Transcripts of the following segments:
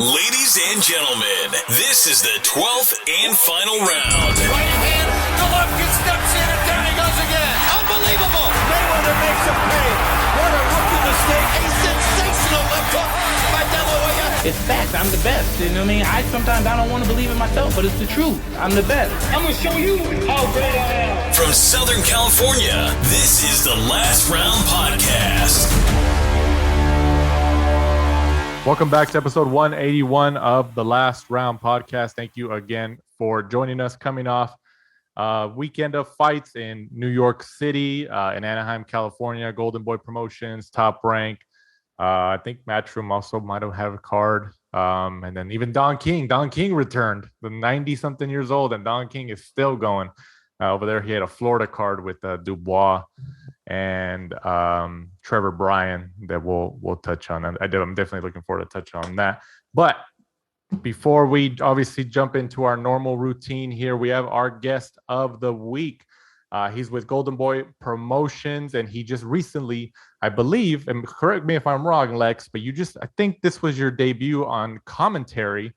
Ladies and gentlemen, this is the 12th and final round. Right hand, Golovkin steps in and down he goes again. Unbelievable. Mayweather makes a pay. What a rookie mistake. A sensational left hook by De La Hoya. It's fact. I'm the best. You know what I mean? Sometimes I don't want to believe it myself, but it's the truth. I'm the best. I'm going to show you how great I am. From Southern California, this is the Last Round Podcast. Welcome back to episode 181 of the Last Round Podcast. Thank you again for joining us, coming off weekend of fights in New York City, in Anaheim, California. Golden Boy Promotions, Top Rank. I think Matchroom also might have had a card. And then even Don King. Don King returned, the 90-something years old, and Don King is still going. Over there, he had a Florida card with Dubois and Trevor Bryan that we'll touch on. I'm definitely looking forward to touch on that. But before we obviously jump into our normal routine here, we have our guest of the week. He's with Golden Boy Promotions, and he just recently, I believe, and correct me if I'm wrong, Lex, but I think this was your debut on commentary.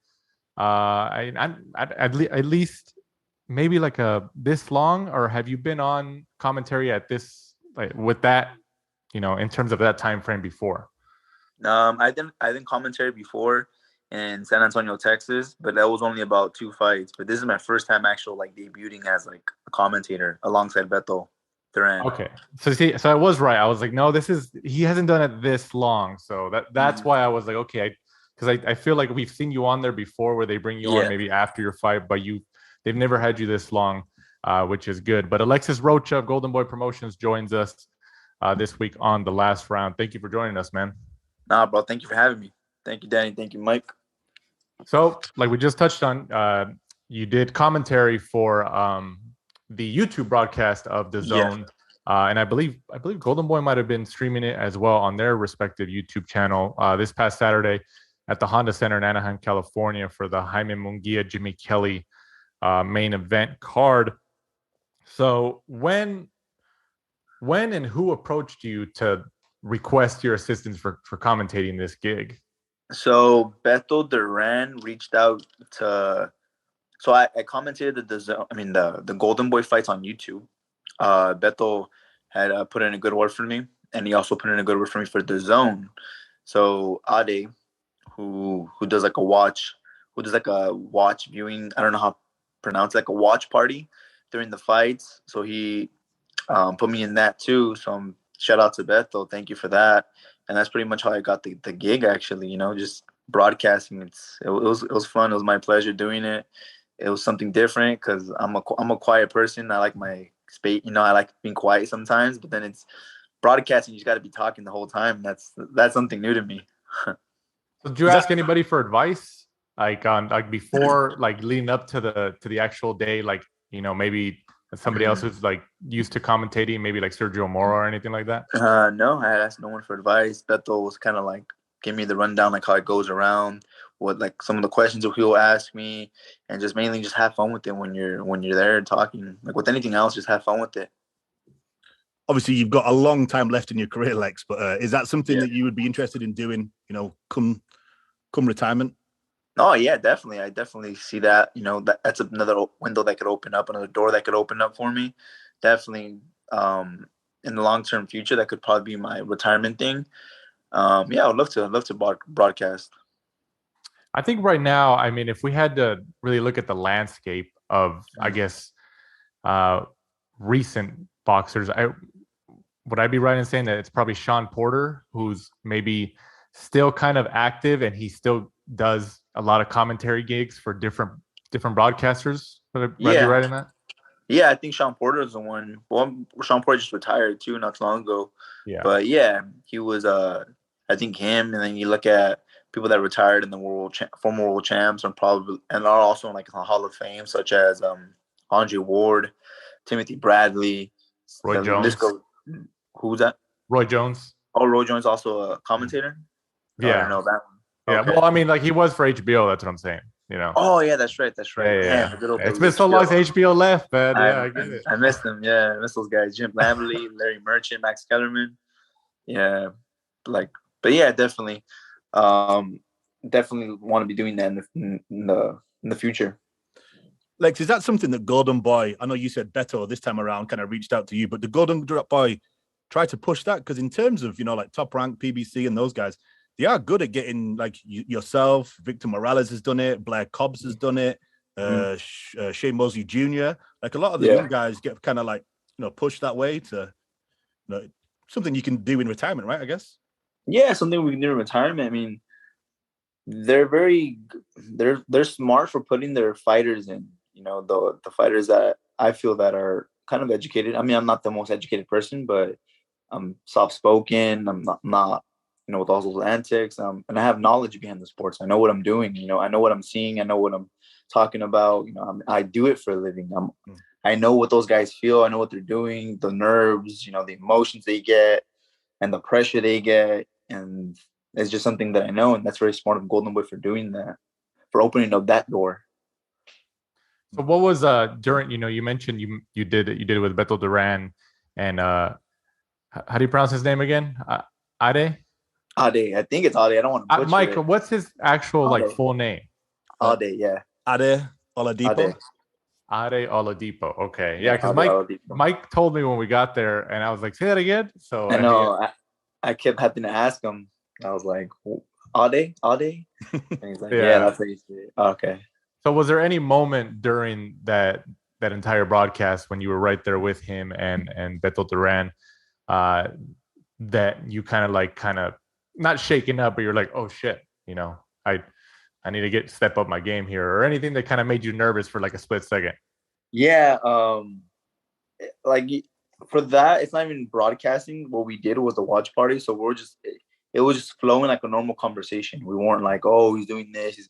At least maybe like this long, or have you been on commentary at this, like, with that, in terms of that time frame before? I did commentary before in San Antonio, Texas, but that was only about 2 fights. But this is my first time actually debuting as a commentator alongside Beto Duran. Okay, so I was right. I was like, no, he hasn't done it this long, so that's why I was like, okay, because I feel like we've seen you on there before where they bring you on maybe after your fight, but they've never had you this long, which is good. But Alexis Rocha of Golden Boy Promotions joins us this week on the Last Round. Thank you for joining us, man. Nah, bro. Thank you for having me. Thank you, Danny. Thank you, Mike. So, like we just touched on, you did commentary for the YouTube broadcast of The Zone. And I believe Golden Boy might have been streaming it as well on their respective YouTube channel this past Saturday at the Honda Center in Anaheim, California for the Jaime Munguia-Kelly main event card. So when and who approached you to request your assistance for commentating this gig? So Beto Duran reached out to. So I commentated the Golden Boy fights on YouTube. Beto had put in a good word for me, and he also put in a good word for me for The Zone. So Ade, who does a watch viewing, I don't know how to pronounce, a watch party during the fights. So he put me in that too. So shout out to Beto. Thank you for that. And that's pretty much how I got the gig, actually, just broadcasting. It was fun. It was my pleasure doing it. It was something different because I'm a quiet person. I like my space, I like being quiet sometimes, but then it's broadcasting. You just got to be talking the whole time. That's something new to me. So did you ask anybody for advice, before, leading up to the actual day, maybe somebody else who's used to commentating, maybe like Sergio Moro or anything like that? No, I had asked no one for advice. Beto was kind of give me the rundown, how it goes around, what some of the questions that he'll ask me, and just mainly just have fun with it when you're there talking. With anything else, just have fun with it. Obviously, you've got a long time left in your career, Lex, but is that something that you would be interested in doing, come retirement? Oh, yeah, definitely. I definitely see that. That's another window that could open up, another door that could open up for me. Definitely, in the long-term future, that could probably be my retirement thing. I would love to broadcast. I think right now, if we had to really look at the landscape of, I guess, recent boxers, would I be right in saying that it's probably Sean Porter, who's maybe still kind of active, and he still does a lot of commentary gigs for different broadcasters? Would I be right in that? Yeah, I think Sean Porter is the one. Well, Sean Porter just retired too, not too long ago. Yeah. But yeah, he was. I think him, and then you look at people that retired in the former world champs, and are also in the Hall of Fame, such as Andre Ward, Timothy Bradley, Roy Jones. Who was that? Roy Jones. Oh, Roy Jones also a commentator. Yeah, I don't know that one. Yeah, okay. Well, he was for HBO. That's what I'm saying. Oh yeah, that's right. Yeah. It's been so long since HBO left, man. I get it. I missed them. Yeah, I missed those guys. Jim Lamberley, Larry Merchant, Max Kellerman. Yeah, but yeah, definitely. definitely want to be doing that in the future. Lex, is that something that Golden Boy? I know you said Beto this time around kind of reached out to you, but the Golden Boy try to push that? Because in terms of like Top Rank, PBC, and those guys, they are good at getting like yourself. Victor Morales has done it. Blair Cobbs has done it. Shane Mosley Jr. Like a lot of the young guys get kind of like pushed that way to something you can do in retirement, right? I guess. Yeah, something we can do in retirement. I mean, they're smart for putting their fighters in. The fighters that I feel that are kind of educated. I mean, I'm not the most educated person, but I'm soft-spoken. I'm not with all those antics. And I have knowledge behind the sports. I know what I'm doing. I know what I'm seeing. I know what I'm talking about. I do it for a living. I know what those guys feel. I know what they're doing, the nerves, the emotions they get and the pressure they get. And it's just something that I know. And that's very smart of Golden Boy for doing that, for opening up that door. So what was during, you mentioned you did it with Beto Duran and how do you pronounce his name again? Ade? Ade. I think it's Ade. I don't want to butcher Mike, it. What's his actual full name? Ade, yeah. Ade Oladipo. Ade Oladipo. Okay. Yeah, because Mike told me when we got there and I was like, say that again. So I know. I kept having to ask him. I was like, Ade? And he's like, yeah, that's how you say it. Okay. So was there any moment during that entire broadcast when you were right there with him and Beto Duran that you kind of not shaken up, but you're like, oh shit, I need to step up my game here, or anything that kind of made you nervous for like a split second? Yeah. Like for that, it's not even broadcasting. What we did was a watch party. So it was just flowing like a normal conversation. We weren't like, oh, he's doing this.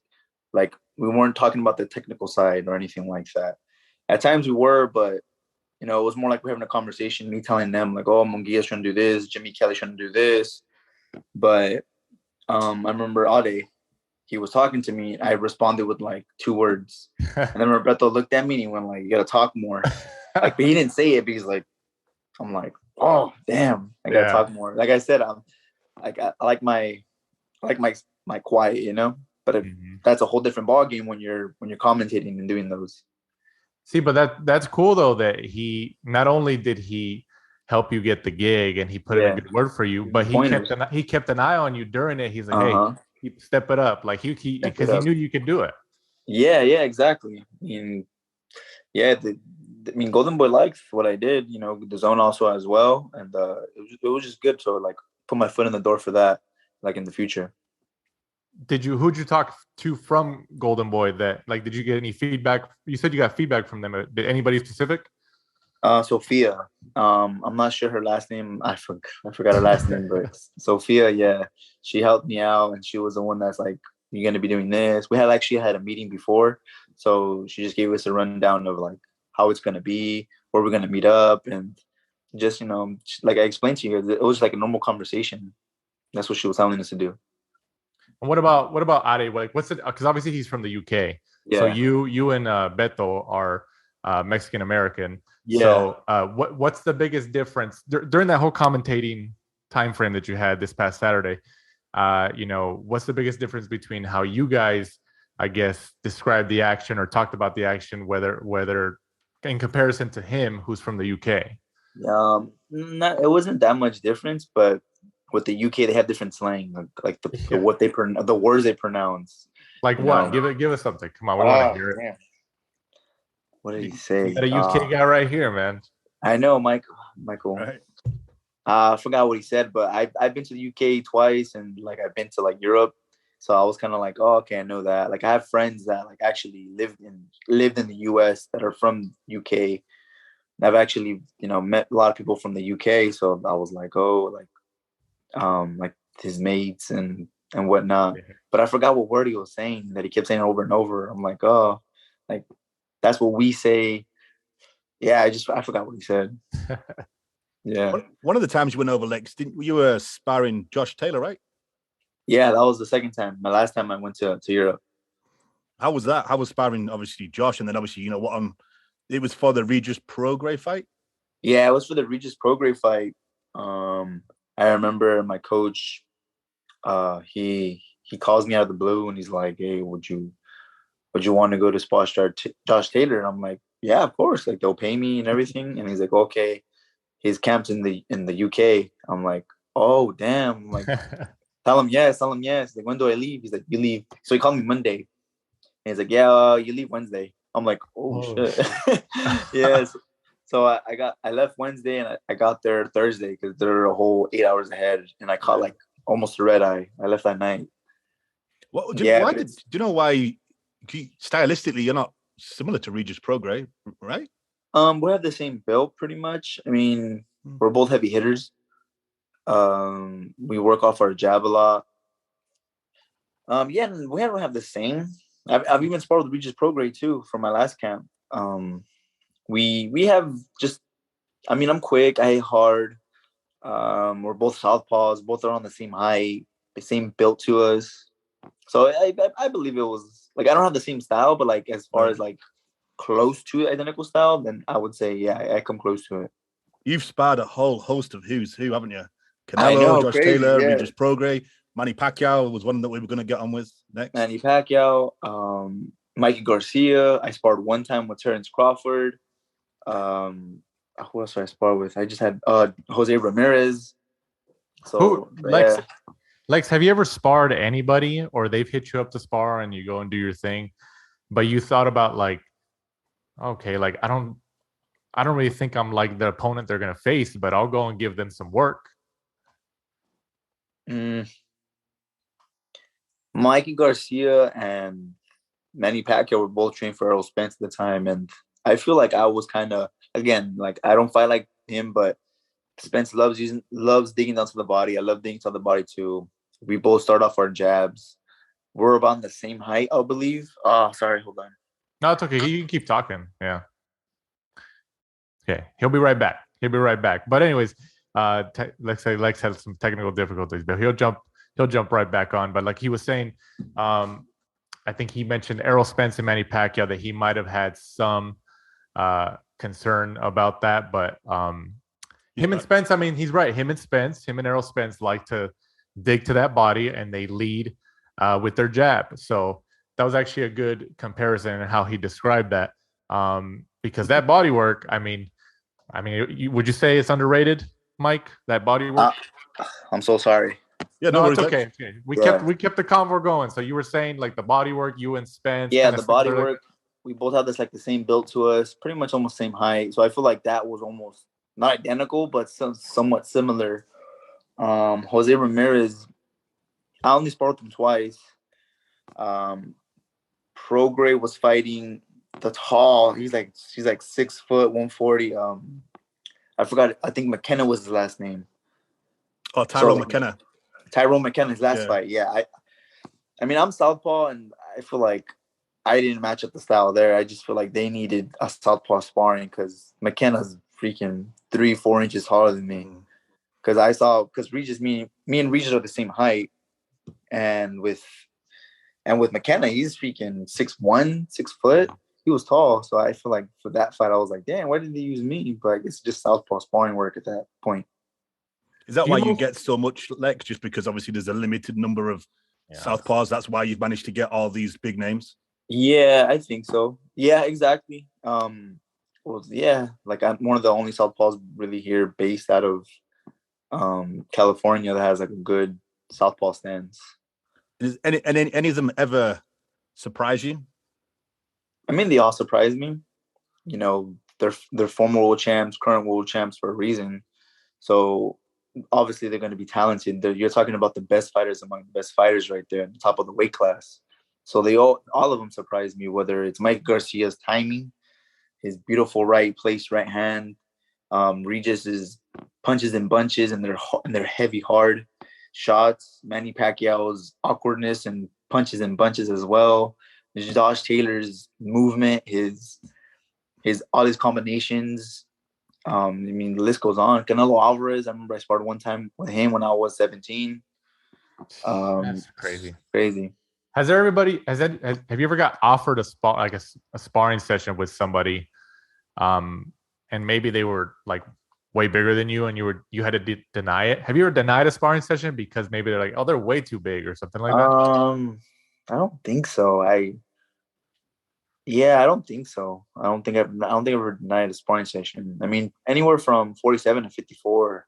We weren't talking about the technical side or anything like that. At times we were, but it was more like we're having a conversation, me telling them like, oh, Munguia-Kelly's trying to do this, Kelly's trying to do this. But I remember Ade, he was talking to me. I responded with like 2 words. And then Roberto looked at me and he went like, you got to talk more. But he didn't say it because I'm like, oh, damn, I got to talk more. Like I said, I like my quiet, But that's a whole different ballgame when you're commentating and doing those. See, but that's cool though that he not only did he help you get the gig and he put in a good word for you, but he kept an eye on you during it. He's like, hey, step it up, like because he knew you could do it. Yeah, exactly. Golden Boy liked what I did. The zone also as well, and it was just good to like put my foot in the door for that, like in the future. Who'd you talk to from Golden Boy that did you get any feedback? You said you got feedback from them. Did anybody specific? Sophia. I'm not sure her last name. I forgot her last name, but Sophia, yeah. She helped me out and she was the one that's like, you're going to be doing this. We had actually had a meeting before. So she just gave us a rundown of like how it's going to be, where we're going to meet up. And just, like I explained to you, it was like a normal conversation. That's what she was telling us to do. And what about Ade? Like, what's it? Because obviously he's from the UK. Yeah. So you and Beto are Mexican American. Yeah. So what's the biggest difference during that whole commentating time frame that you had this past Saturday? What's the biggest difference between how you guys, I guess, described the action or talked about the action, whether in comparison to him, who's from the UK? It wasn't that much difference, but with the UK, they have different slang, like the words they pronounce. Like what? Give us something. Come on, we want to hear it. Man. What did he say? You got a UK guy right here, man. I know, Michael. Right. I forgot what he said, but I've been to the UK twice, and like I've been to like Europe, so I was kind of like, oh, okay, I know that. Like I have friends that like actually lived in the US that are from UK. And I've actually met a lot of people from the UK, so I was like, oh, like his mates and whatnot. Yeah. But I forgot what word he was saying that he kept saying over and over. I'm like, oh, like that's what we say. Yeah, I forgot what he said. Yeah. One of the times you went over, Lex, you were sparring Josh Taylor, right? Yeah, that was the second time. My last time I went to Europe. How was that? How was sparring obviously Josh, and then obviously it was for the Regis Prograis fight? Yeah, it was for the Regis Prograis fight. I remember my coach, he he calls me out of the blue and he's like, "Hey, would you want to go to spot start Josh Taylor?" And I'm like, "Yeah, of course. Like they'll pay me and everything." And he's like, "Okay." His camp's in the UK. I'm like, "Oh damn!" I'm like, tell him yes. Like, when do I leave? He's like, "You leave." So he called me Monday. And he's like, "Yeah, you leave Wednesday." I'm like, "Oh shit." Yes. So I left Wednesday and I got there Thursday because they're a whole 8 hours ahead, and I caught like almost a red eye. I left that night. Do you know why? Stylistically, you're not similar to Regis Prograis, right? We have the same build pretty much. I mean, we're both heavy hitters. We work off our jab a lot. Yeah, and we don't have the same. I've even sparred with Regis Prograis too from my last camp. We have just, I mean, I'm quick, I hit hard. We're both southpaws, both are on the same height, the same built to us. So I believe it was like, I don't have the same style, but like as far as like close to identical style, then I would say, yeah, I come close to it. You've sparred a whole host of who's who, haven't you? Canelo, Josh Taylor, Regis Prograis, Manny Pacquiao was one that we were going to get on with next. Manny Pacquiao, Mikey Garcia. I sparred one time with Terrence Crawford. Who else did I spar with? I just had Jose Ramirez. So Lex, have you ever sparred anybody, or they've hit you up to spar and you go and do your thing, but you thought about like, okay, like I don't really think I'm like the opponent they're gonna face, but I'll go and give them some work. Mikey Garcia and Manny Pacquiao were both trained for Errol Spence at the time, and I feel like I was kind of, again, like I don't fight like him, but Spence loves digging down to the body. I love digging to the body too. We both start off our jabs. We're about the same height, I believe. Oh, sorry, hold on. No, it's okay. You can keep talking. Yeah. Okay, he'll be right back. But anyways, let's say Lex had some technical difficulties, but he'll jump right back on. But like he was saying, I think he mentioned Errol Spence and Manny Pacquiao, that he might have had some concern about that. But him and Spence, I mean, he's right. Him and Errol Spence like to dig to that body, and they lead with their jab. So that was actually a good comparison in how he described that. Because that body work, I mean, would you say it's underrated, Mike? That body work? I'm so sorry. Yeah, no, it's okay. We kept the convo going. So you were saying like the body work, you and Spence. Yeah, the body work. We both have this like the same build to us, pretty much almost same height. So I feel like that was almost not identical, but somewhat similar. Jose Ramirez, I only sparred with him twice. Prograis was fighting the tall. He's like 6 foot, 140. I forgot. I think McKenna was his last name. Oh, Tyrone McKenna. Tyrone McKenna's last fight. Yeah. I mean, I'm southpaw, and I feel like I didn't match up the style there. I just feel like they needed a southpaw sparring because McKenna's freaking 3-4 inches taller than me. Because Regis, me and Regis are the same height, and with McKenna, he's freaking 6'1", 6 foot. He was tall, so I feel like for that fight, I was like, damn, why did they use me? But it's just southpaw sparring work at that point. Is that why you get so much, Lex? Just because obviously there's a limited number of southpaws. That's why you've managed to get all these big names. Yeah, I think so. Yeah, exactly. Like I'm one of the only southpaws really here based out of California that has like a good southpaw stance. Is any of them ever surprise you? I mean, they all surprise me. You know, they're former world champs, current world champs for a reason. So obviously they're going to be talented. You're talking about the best fighters among the best fighters right there at the top of the weight class. So they all of them surprise me, whether it's Mike Garcia's timing, his beautiful right hand, Regis's punches and bunches and their heavy, hard shots, Manny Pacquiao's awkwardness and punches and bunches as well, Josh Taylor's movement, his all his combinations. I mean, the list goes on. Canelo Alvarez, I remember I sparred one time with him when I was 17. That's crazy. Have you ever got offered a sparring session with somebody, and maybe they were like way bigger than you and you had to deny it? Have you ever denied a sparring session because maybe they're like, oh, they're way too big or something like that? I don't think so. I don't think so. I don't think I've ever denied a sparring session. I mean, anywhere from 47 to 54,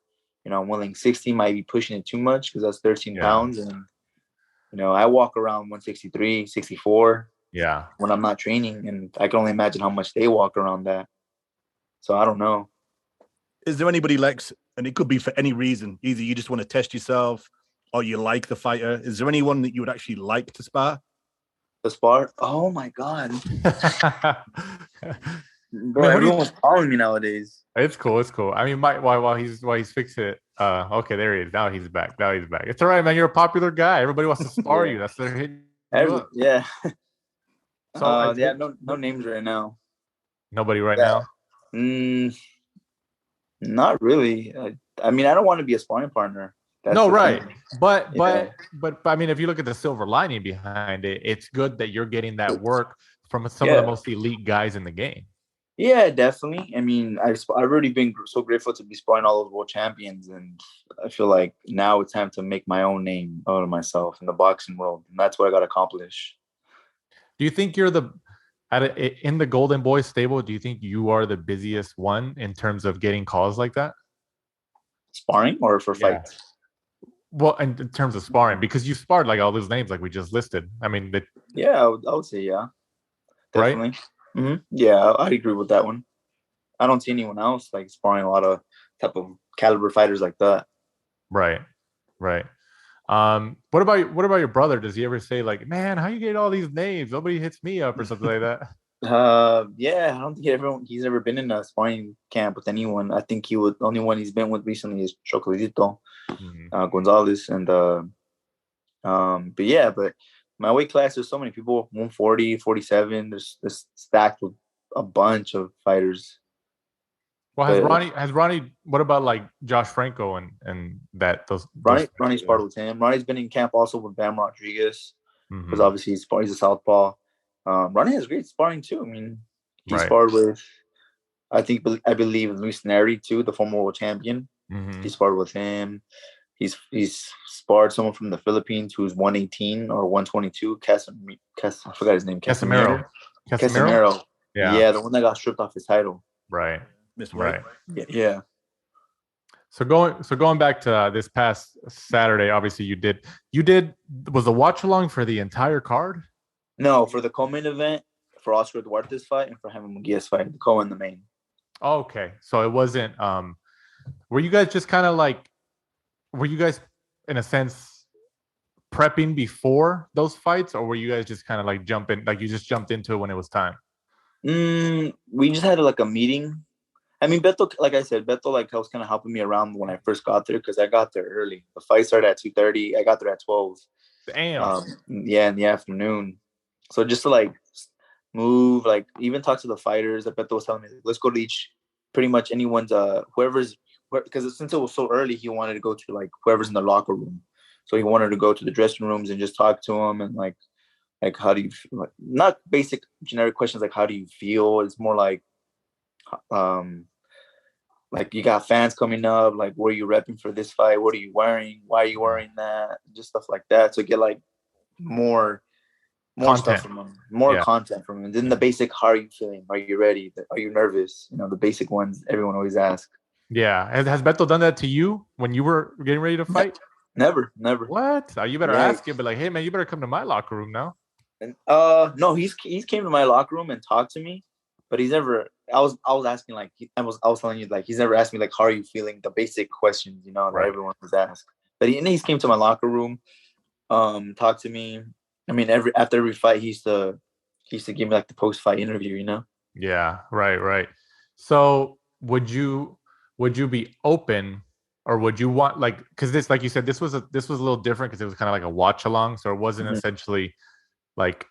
I'm willing. 60 might be pushing it too much because that's 13 pounds. And, I walk around 163, 64 when I'm not training. And I can only imagine how much they walk around that. So I don't know. Is there anybody, Lex, and it could be for any reason, either you just want to test yourself or you like the fighter. Is there anyone that you would actually like to spar? The spar? Oh my God. Bro, everyone's calling me nowadays. It's cool. I mean, while he's fixing it. Okay, there he is. Now he's back. It's all right, man. You're a popular guy. Everybody wants to spar you. That's their hit. Yeah. So no names right now. Nobody right now. Not really. I mean, I don't want to be a sparring partner. Right. But I mean, if you look at the silver lining behind it, it's good that you're getting that work from some of the most elite guys in the game. Yeah, definitely. I mean, I've already been so grateful to be sparring all those world champions, and I feel like now it's time to make my own name out of myself in the boxing world, and that's what I got to accomplish. Do you think you're in the Golden Boy stable? Do you think you are the busiest one in terms of getting calls like that? Sparring or for fights? Well, in terms of sparring, because you sparred like all those names like we just listed. I mean, I would say yeah, definitely. Right? Mm-hmm. Yeah, I agree with that one. I don't see anyone else like sparring a lot of type of caliber fighters like that. Right. What about your brother? Does he ever say like, "Man, how you get all these names? Nobody hits me up" or something like that? I don't think he's ever been in a sparring camp with anyone. I think the only one he's been with recently is Chocolatito Gonzalez, and but my weight class, there's so many people, 140, 47. There's stacked with a bunch of fighters. Well, has Ronnie, what about like Josh Franco and those Ronnie sparred with him. Ronnie's been in camp also with Bam Rodriguez, because obviously he's a southpaw. Ronnie has great sparring too. I mean, he sparred with, I believe Luis Neri too, the former world champion. He sparred with him. He's sparred someone from the Philippines who's 118 or 122. I forgot his name. Casimiro. Yeah, the one that got stripped off his title. Right. Right. Yeah. So going back to this past Saturday, obviously you did was the watch along for the entire card? No, for the co-main event, for Oscar Duarte's fight and for Jaime Munguia's fight, the co and the main. Okay, so it wasn't. Were you guys just kind of like? Were you guys, in a sense, prepping before those fights, or were you guys just kind of like you just jumped into it when it was time? We just had like a meeting. I mean, Beto, like I said, like was kind of helping me around when I first got there because I got there early. The fight started at 2:30. I got there at 12. Damn. In the afternoon. So just to like move, like even talk to the fighters. That Beto was telling me, let's go to pretty much anyone's because since it was so early, he wanted to go to like whoever's in the locker room. So he wanted to go to the dressing rooms and just talk to them and like how do you like, not basic generic questions like how do you feel? It's more like you got fans coming up, like where are you repping for this fight? What are you wearing? Why are you wearing that? Just stuff like that. So get like more content. Stuff from them, content from them. And then the basic, how are you feeling? Are you ready? Are you nervous? The basic ones everyone always asks. Yeah. And has Beto done that to you when you were getting ready to fight? Never. What? You better ask him, but like, hey man, you better come to my locker room now. And no, he's came to my locker room and talked to me, but he's never. I was asking like I was telling you like he's never asked me like how are you feeling, the basic questions that everyone was asked. But he's came to my locker room, talked to me. I mean, after every fight, he used to give me like the post fight interview. Yeah, right. So would you be open, or would you want like because this, like you said, this was a little different because it was kind of like a watch along, so it wasn't essentially like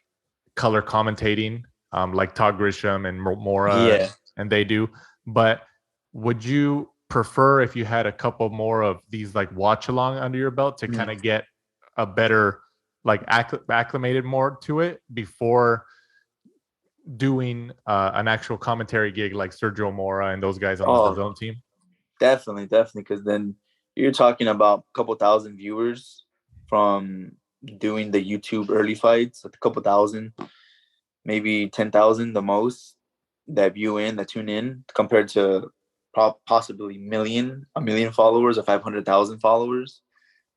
color commentating. Like Todd Grisham and Mora and they do. But would you prefer if you had a couple more of these like watch along under your belt to kind of get a better like acclimated more to it before doing an actual commentary gig like Sergio Mora and those guys on the zone team? Definitely, because then you're talking about a couple thousand viewers from doing the YouTube early fights, a couple thousand, maybe 10,000 the most that tune in, compared to possibly a million followers or 500,000 followers.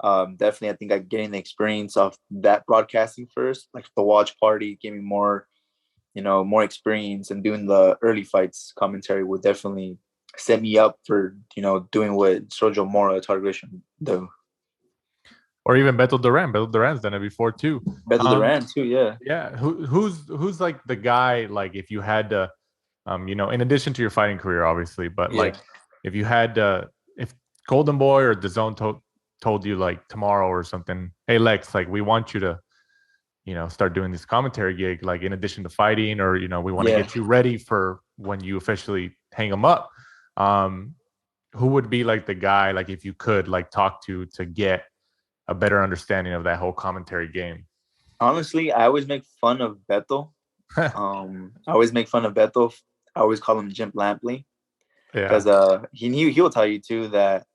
Definitely, I think getting the experience of that broadcasting first, like the watch party, gave me more, more experience, and doing the early fights commentary would definitely set me up for, doing what Sergio Mora, Targrisham do. Or even Beto Duran. Beto Duran's done it before too. Beto Duran too, yeah. Yeah. Who's like the guy, like if you had to, in addition to your fighting career, obviously, but like if you had if Golden Boy or DAZN told you like tomorrow or something, hey Lex, like we want you to, start doing this commentary gig, like in addition to fighting, or we want to get you ready for when you officially hang them up. Who would be like the guy, like if you could like talk to get a better understanding of that whole commentary game? Honestly, I always make fun of Beto. I always call him Jim Lampley, because he'll tell you too that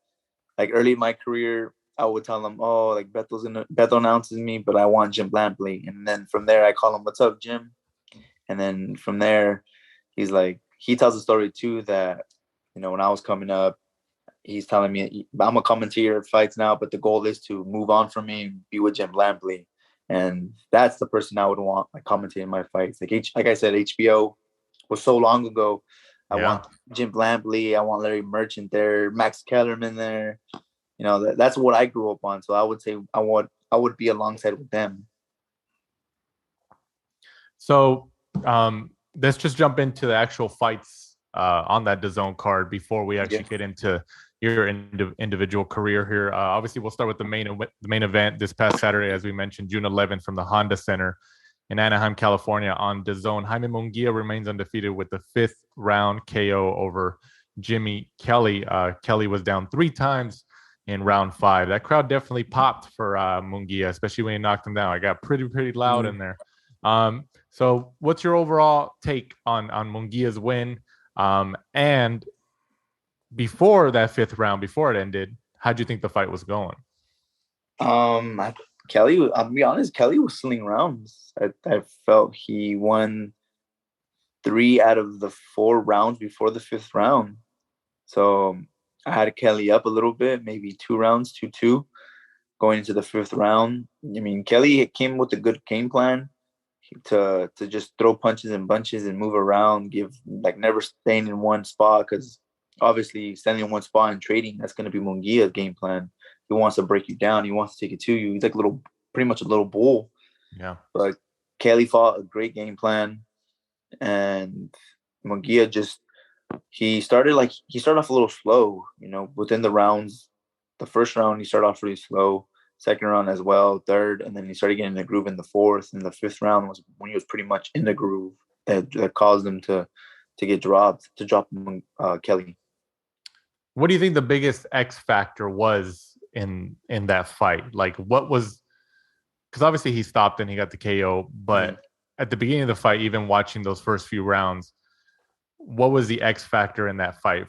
like early in my career, I would tell him, oh, like Beto announces me, but I want Jim Lampley. And then from there, I call him, what's up, Jim? And then from there, he's like, he tells a story too that, when I was coming up, he's telling me, I'm a commentator at fights now, but the goal is to move on from me and be with Jim Lampley. And that's the person I would want like commentating my fights. Like I said, HBO was so long ago. I want Jim Lampley. I want Larry Merchant there, Max Kellerman there. That's what I grew up on. So I would say I would be alongside with them. So let's just jump into the actual fights on that DAZN card before we actually get into your individual career here. Obviously, we'll start with the main event this past Saturday, as we mentioned, June 11th, from the Honda Center in Anaheim, California on DAZN. Jaime Munguia remains undefeated with the 5th round KO over Kelly. Kelly was down 3 times in round 5. That crowd definitely popped for Munguia, especially when he knocked him down. I got pretty loud in there. So what's your overall take on Munguia's win? And before that 5th round, before it ended, how'd you think the fight was going? Kelly, I'll be honest, Kelly was slinging rounds. I felt he won 3 out of the 4 rounds before the 5th round. So I had Kelly up a little bit, maybe 2 rounds, 2-2, going into the 5th round. I mean, Kelly came with a good game plan to just throw punches and bunches and move around, never staying in one spot, because obviously standing in one spot and trading, that's going to be Munguia's game plan. He wants to break you down. He wants to take it to you. He's like pretty much a little bull. Yeah. But Kelly fought a great game plan, and Munguia he started off a little slow, within the rounds. The first round, he started off really slow. Second round as well, third, and then he started getting in the groove in the 4th. And the 5th round was when he was pretty much in the groove that caused him to drop Kelly. What do you think the biggest X factor was in that fight? Like, what was, because obviously he stopped and he got the KO, but at the beginning of the fight, even watching those first few rounds, what was the X factor in that fight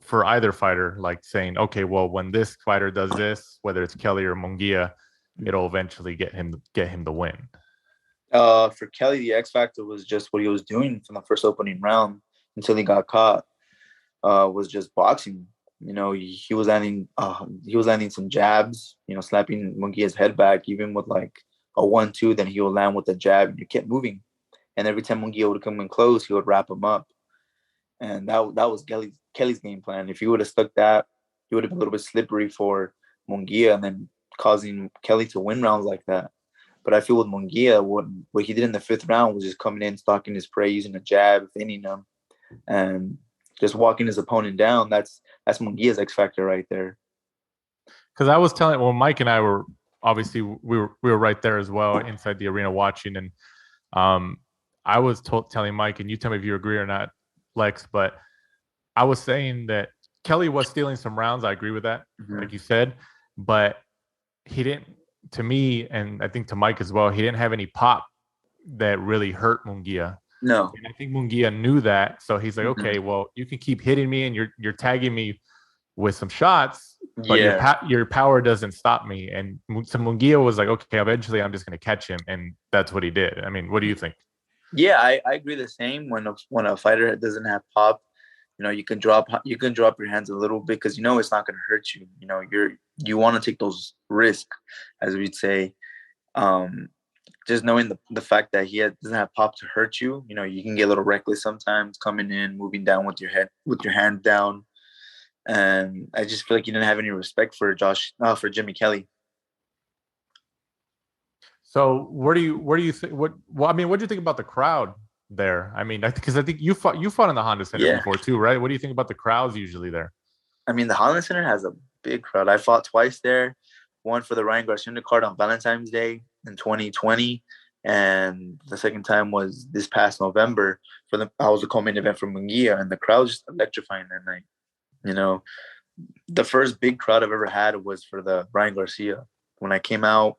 for either fighter? Like saying, okay, well, when this fighter does this, whether it's Kelly or Munguia, it'll eventually get him the win. For Kelly, the X factor was just what he was doing from the first opening round until he got caught. Was just boxing. He was landing some jabs, slapping Munguia's head back, even with like a 1-2, then he would land with a jab, and you kept moving. And every time Munguia would come in close, he would wrap him up. And that was Kelly's game plan. If he would have stuck that, he would have been a little bit slippery for Munguia, and then causing Kelly to win rounds like that. But I feel with Munguia, what he did in the 5th round was just coming in, stalking his prey, using a jab, thinning him, and just walking his opponent down. That's Munguia's X factor right there. Because I was telling, Mike and I were obviously we were right there as well inside the arena watching, and I was telling Mike, and you tell me if you agree or not, Lex, but I was saying that Kelly was stealing some rounds. I agree with that, like you said, but he didn't, to me, and I think to Mike as well, he didn't have any pop that really hurt Munguia. No. And I think Munguia knew that. So he's like, okay, well, you can keep hitting me and you're tagging me, with some shots, but your power doesn't stop me. And so Munguia was like, okay, eventually I'm just going to catch him, and that's what he did. I mean, what do you think? Yeah, I agree the same. When a fighter doesn't have pop, you can drop your hands a little bit because it's not going to hurt you. You want to take those risks, as we'd say. Just knowing the fact that he doesn't have pop to hurt you, you can get a little reckless sometimes, coming in, moving down with your hand down. And I just feel like you didn't have any respect for Jimmy Kelly. So where do you think? What do you think about the crowd there? I mean, because I think you fought in the Honda Center before too, right? What do you think about the crowds usually there? I mean, the Honda Center has a big crowd. I fought twice there. One for the Ryan Garcia card on Valentine's Day in 2020, and the second time was this past November I was a co-main event for Munguia, and the crowd was just electrifying that night. The first big crowd I've ever had was for the Ryan Garcia. When I came out,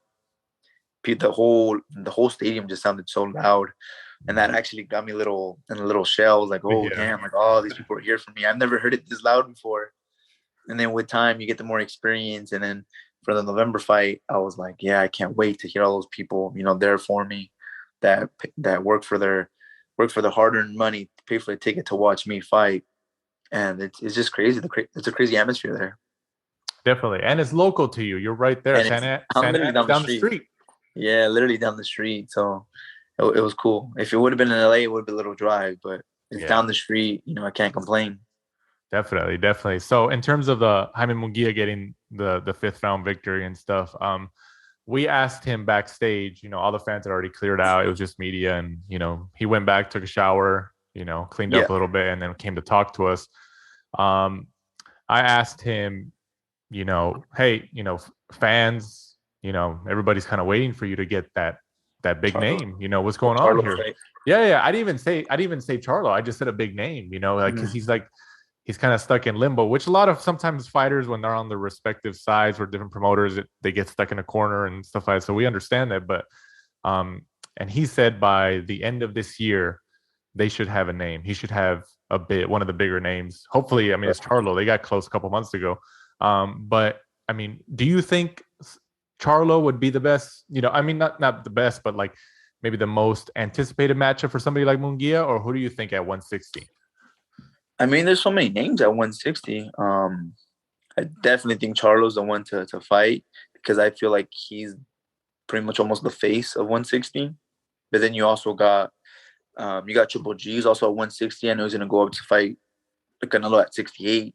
the whole stadium just sounded so loud, and that actually got me in a little shell. I was like, oh damn, like all these people are here for me. I've never heard it this loud before. And then with time, you get the more experience, and then for the November fight, I was like, yeah, I can't wait to hear all those people, there for me, that work for their hard-earned money to pay for a ticket to watch me fight. And it's just crazy. It's a crazy atmosphere there. Definitely. And it's local to you. You're right there. Santa down the street. Yeah, literally down the street. So it was cool. If it would have been in LA, it would have been a little drive, but it's down the street. I can't complain. Definitely. So in terms of the Jaime Munguia getting the fifth round victory and stuff, we asked him backstage, all the fans had already cleared out. It was just media, and, he went back, took a shower, cleaned up a little bit, and then came to talk to us. I asked him, hey, fans, everybody's kind of waiting for you to get that big name. What's going on here? Right? Yeah. I didn't even say Charlo. I just said a big name, because he's kind of stuck in limbo, which a lot of sometimes fighters, when they're on their respective sides or different promoters, they get stuck in a corner and stuff like that. So we understand that. But, and he said by the end of this year, they should have a name. He should have one of the bigger names. Hopefully, it's Charlo. They got close a couple months ago. But do you think Charlo would be the best? Not the best, but like maybe the most anticipated matchup for somebody like Munguia, or who do you think at 160? There's so many names at 160. I definitely think Charlo's the one to fight, because I feel like he's pretty much almost the face of 160. But then you also got Triple G's also at 160. I know he's going to go up to fight Canelo at 68.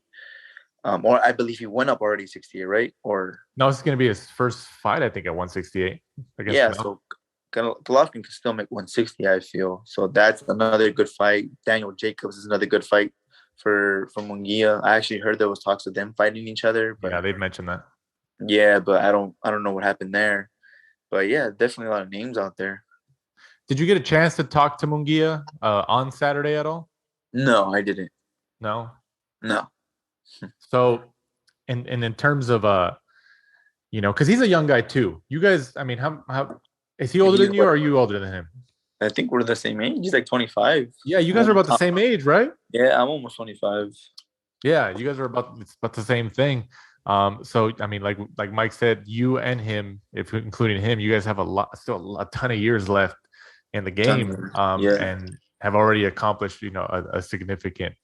Or I believe he went up already 68, right? Or no, this is going to be his first fight, I think, at 168. Canelo. So Golovkin can still make 160, I feel. So that's another good fight. Daniel Jacobs is another good fight for Munguia. I actually heard there was talks of them fighting each other. But, yeah, they've mentioned that. Yeah, but I don't know what happened there. But yeah, definitely a lot of names out there. Did you get a chance to talk to Munguia on Saturday at all? No, I didn't. No. So, and in terms of because he's a young guy too. You guys, how is he older than you, or are you older than him? I think we're the same age. He's like 25. Yeah, you guys are about the same age, right? Yeah, I'm almost 25. Yeah, you guys are about the same thing. So like Mike said, you and him, if including him, you guys have still a ton of years left in the game, and have already accomplished a significant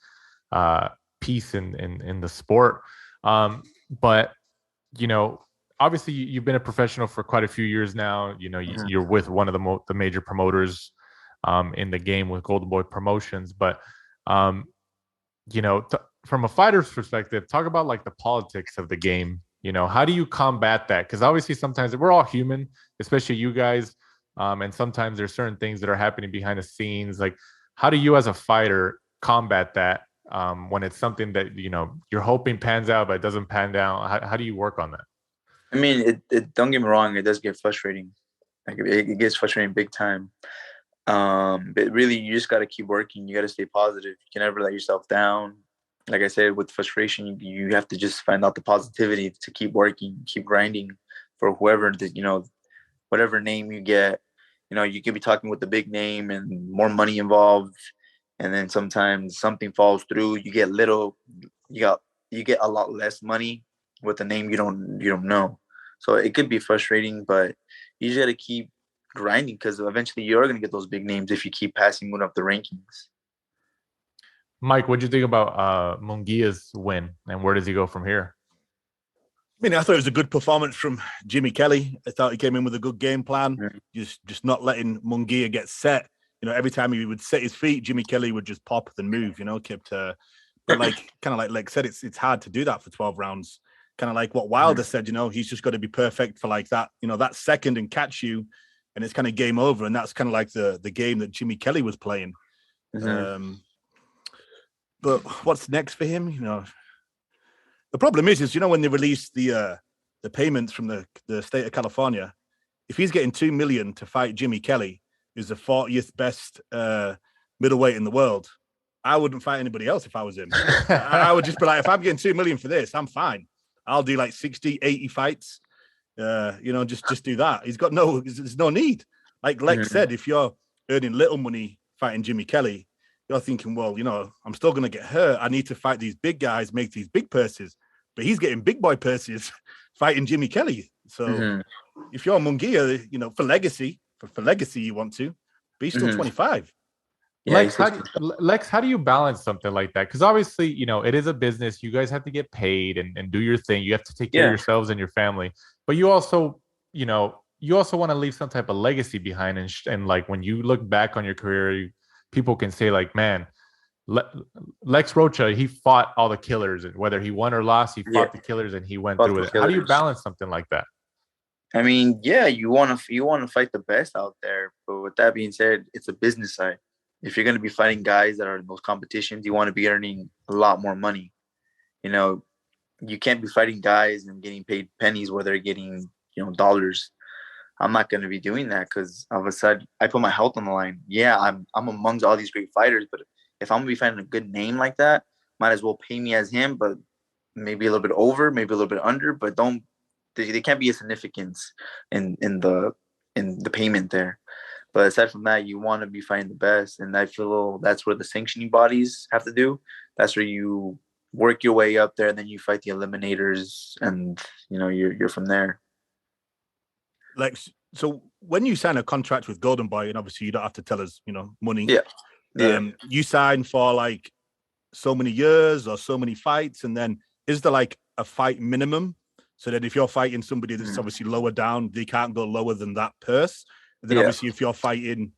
piece in the sport. But obviously you've been a professional for quite a few years now. You're with one of the major promoters in the game with Golden Boy Promotions. But from a fighter's perspective, talk about like the politics of the game. How do you combat that? Because obviously sometimes we're all human, especially you guys. And sometimes there's certain things that are happening behind the scenes. Like, how do you as a fighter combat that when it's something that you're hoping pans out but it doesn't pan down? How do you work on that? It don't get me wrong, it does get frustrating. Like it gets frustrating big time. But really, you just got to keep working. You got to stay positive. You can never let yourself down. Like I said, with frustration, you have to just find out the positivity to keep working, keep grinding for whoever whatever name you get. You could be talking with the big name and more money involved, and then sometimes something falls through. You got you get a lot less money with a name you don't know. So it could be frustrating, but you just got to keep grinding because eventually you're going to get those big names if you keep moving up the rankings. Mike, what do you think about Munguia's win, and where does he go from here? I mean, I thought it was a good performance from Jimmy Kelly. I thought he came in with a good game plan, just not letting Munguia get set. Every time he would set his feet, Jimmy Kelly would just pop and move. Kept, but like said, it's hard to do that for 12 rounds. Kind of like what Wilder said. He's just got to be perfect for like that. That second and catch you, and it's kind of game over. And that's kind of like the game that Jimmy Kelly was playing. But what's next for him? The problem is when they release the payments from the state of California, if he's getting $2 million to fight Jimmy Kelly, who's the 40th best middleweight in the world, I wouldn't fight anybody else if I was him. I would just be like, if I'm getting $2 million for this, I'm fine. I'll do like 60, 80 fights. Just do that. There's no need. Like Lex said, if you're earning little money fighting Jimmy Kelly, you're thinking, well, I'm still going to get hurt. I need to fight these big guys, make these big purses. But he's getting big boy purses fighting Jimmy Kelly. So if you're Munguia, for legacy you want to, but he's still 25. Yeah, Lex, how do you balance something like that? Because obviously, it is a business. You guys have to get paid and do your thing. You have to take care of yourselves and your family. But you also, want to leave some type of legacy behind. And like when you look back on your career, people can say like, man, Lex Rocha, he fought all the killers, and whether he won or lost, he fought the killers and he went through with it. How do you balance something like that? I mean, yeah, you want to fight the best out there, but with that being said, it's a business side. If you're going to be fighting guys that are in those competitions, you want to be earning a lot more money. You can't be fighting guys and getting paid pennies where they're getting dollars. I'm not going to be doing that because all of a sudden I put my health on the line. Yeah, I'm amongst all these great fighters, but if I'm going to be fighting a good name like that, might as well pay me as him, but maybe a little bit over, maybe a little bit under, but they can't be a significance in the payment there. But aside from that, you want to be fighting the best, and I feel that's where the sanctioning bodies have to do. That's where you work your way up there, and then you fight the eliminators, and you're from there. Lex, so when you sign a contract with Golden Boy, and obviously you don't have to tell us, money. Yeah. You sign for like so many years or so many fights, and then is there like a fight minimum? So that if you're fighting somebody that's obviously lower down, they can't go lower than that purse. And then obviously if you're fighting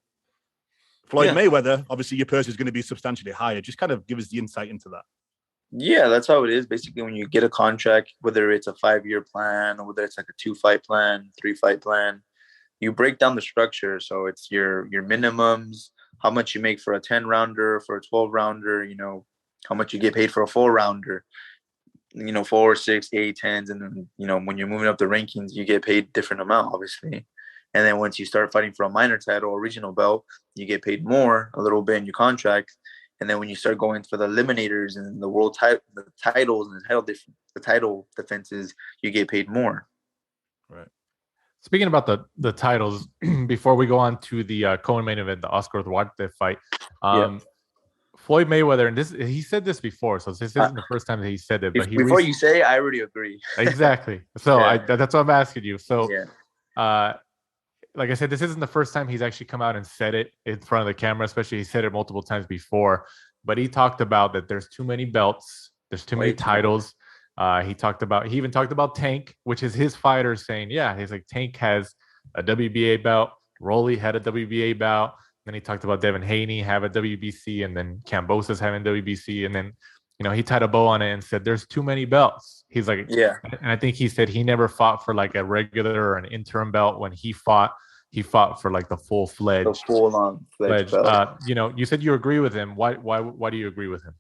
Floyd Mayweather, obviously your purse is going to be substantially higher. Just kind of give us the insight into that. Yeah, that's how it is. Basically, when you get a contract, whether it's a 5-year plan or whether it's like a 2-fight plan, 3-fight plan, you break down the structure. So it's your minimums, how much you make for a 10-rounder, for a 12-rounder, how much you get paid for a 4-rounder, 4, 6, 8, 10s. And then, when you're moving up the rankings, you get paid different amount, obviously. And then once you start fighting for a minor title or regional belt, you get paid more a little bit in your contract. And then when you start going for the eliminators and the world the titles and the title defenses, you get paid more. Right. Speaking about the titles, before we go on to the co-main event, the Oscar Duarte fight, Floyd Mayweather, and he said this before, so this isn't the first time that he said it. But before you say, I already agree. Exactly. So that's what I'm asking you. So, like I said, this isn't the first time he's actually come out and said it in front of the camera, especially he said it multiple times before. But he talked about that there's too many belts, there's too many titles. He even talked about Tank, which is his fighter, saying, he's like, Tank has a WBA belt, Rolly had a WBA bout. Then he talked about Devin Haney have a WBC, and then Cambosa's having WBC, and then he tied a bow on it and said there's too many belts. He's like, and I think he said he never fought for like a regular or an interim belt. When he fought for like the full-fledged belt. You said you agree with him. Why do you agree with him?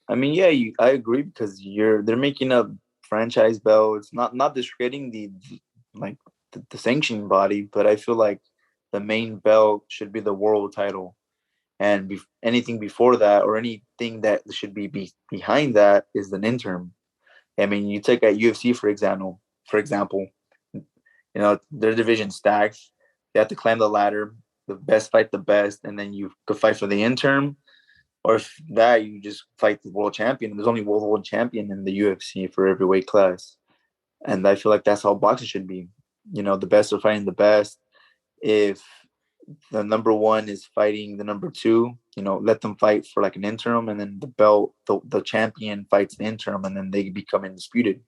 I mean, I agree because they're making up franchise belts, not discrediting the sanctioning body, but I feel like the main belt should be the world title, and anything before that or anything that should be behind that is an interim. I mean, you take at UFC for example, their division stacks. They have to climb the ladder, the best fight the best, and then you could fight for the interim. Or if that, you just fight the world champion. There's only one world champion in the UFC for every weight class. And I feel like that's how boxing should be. The best are fighting the best. If the number one is fighting the number two, let them fight for like an interim, and then the champion fights the interim, and then they become undisputed.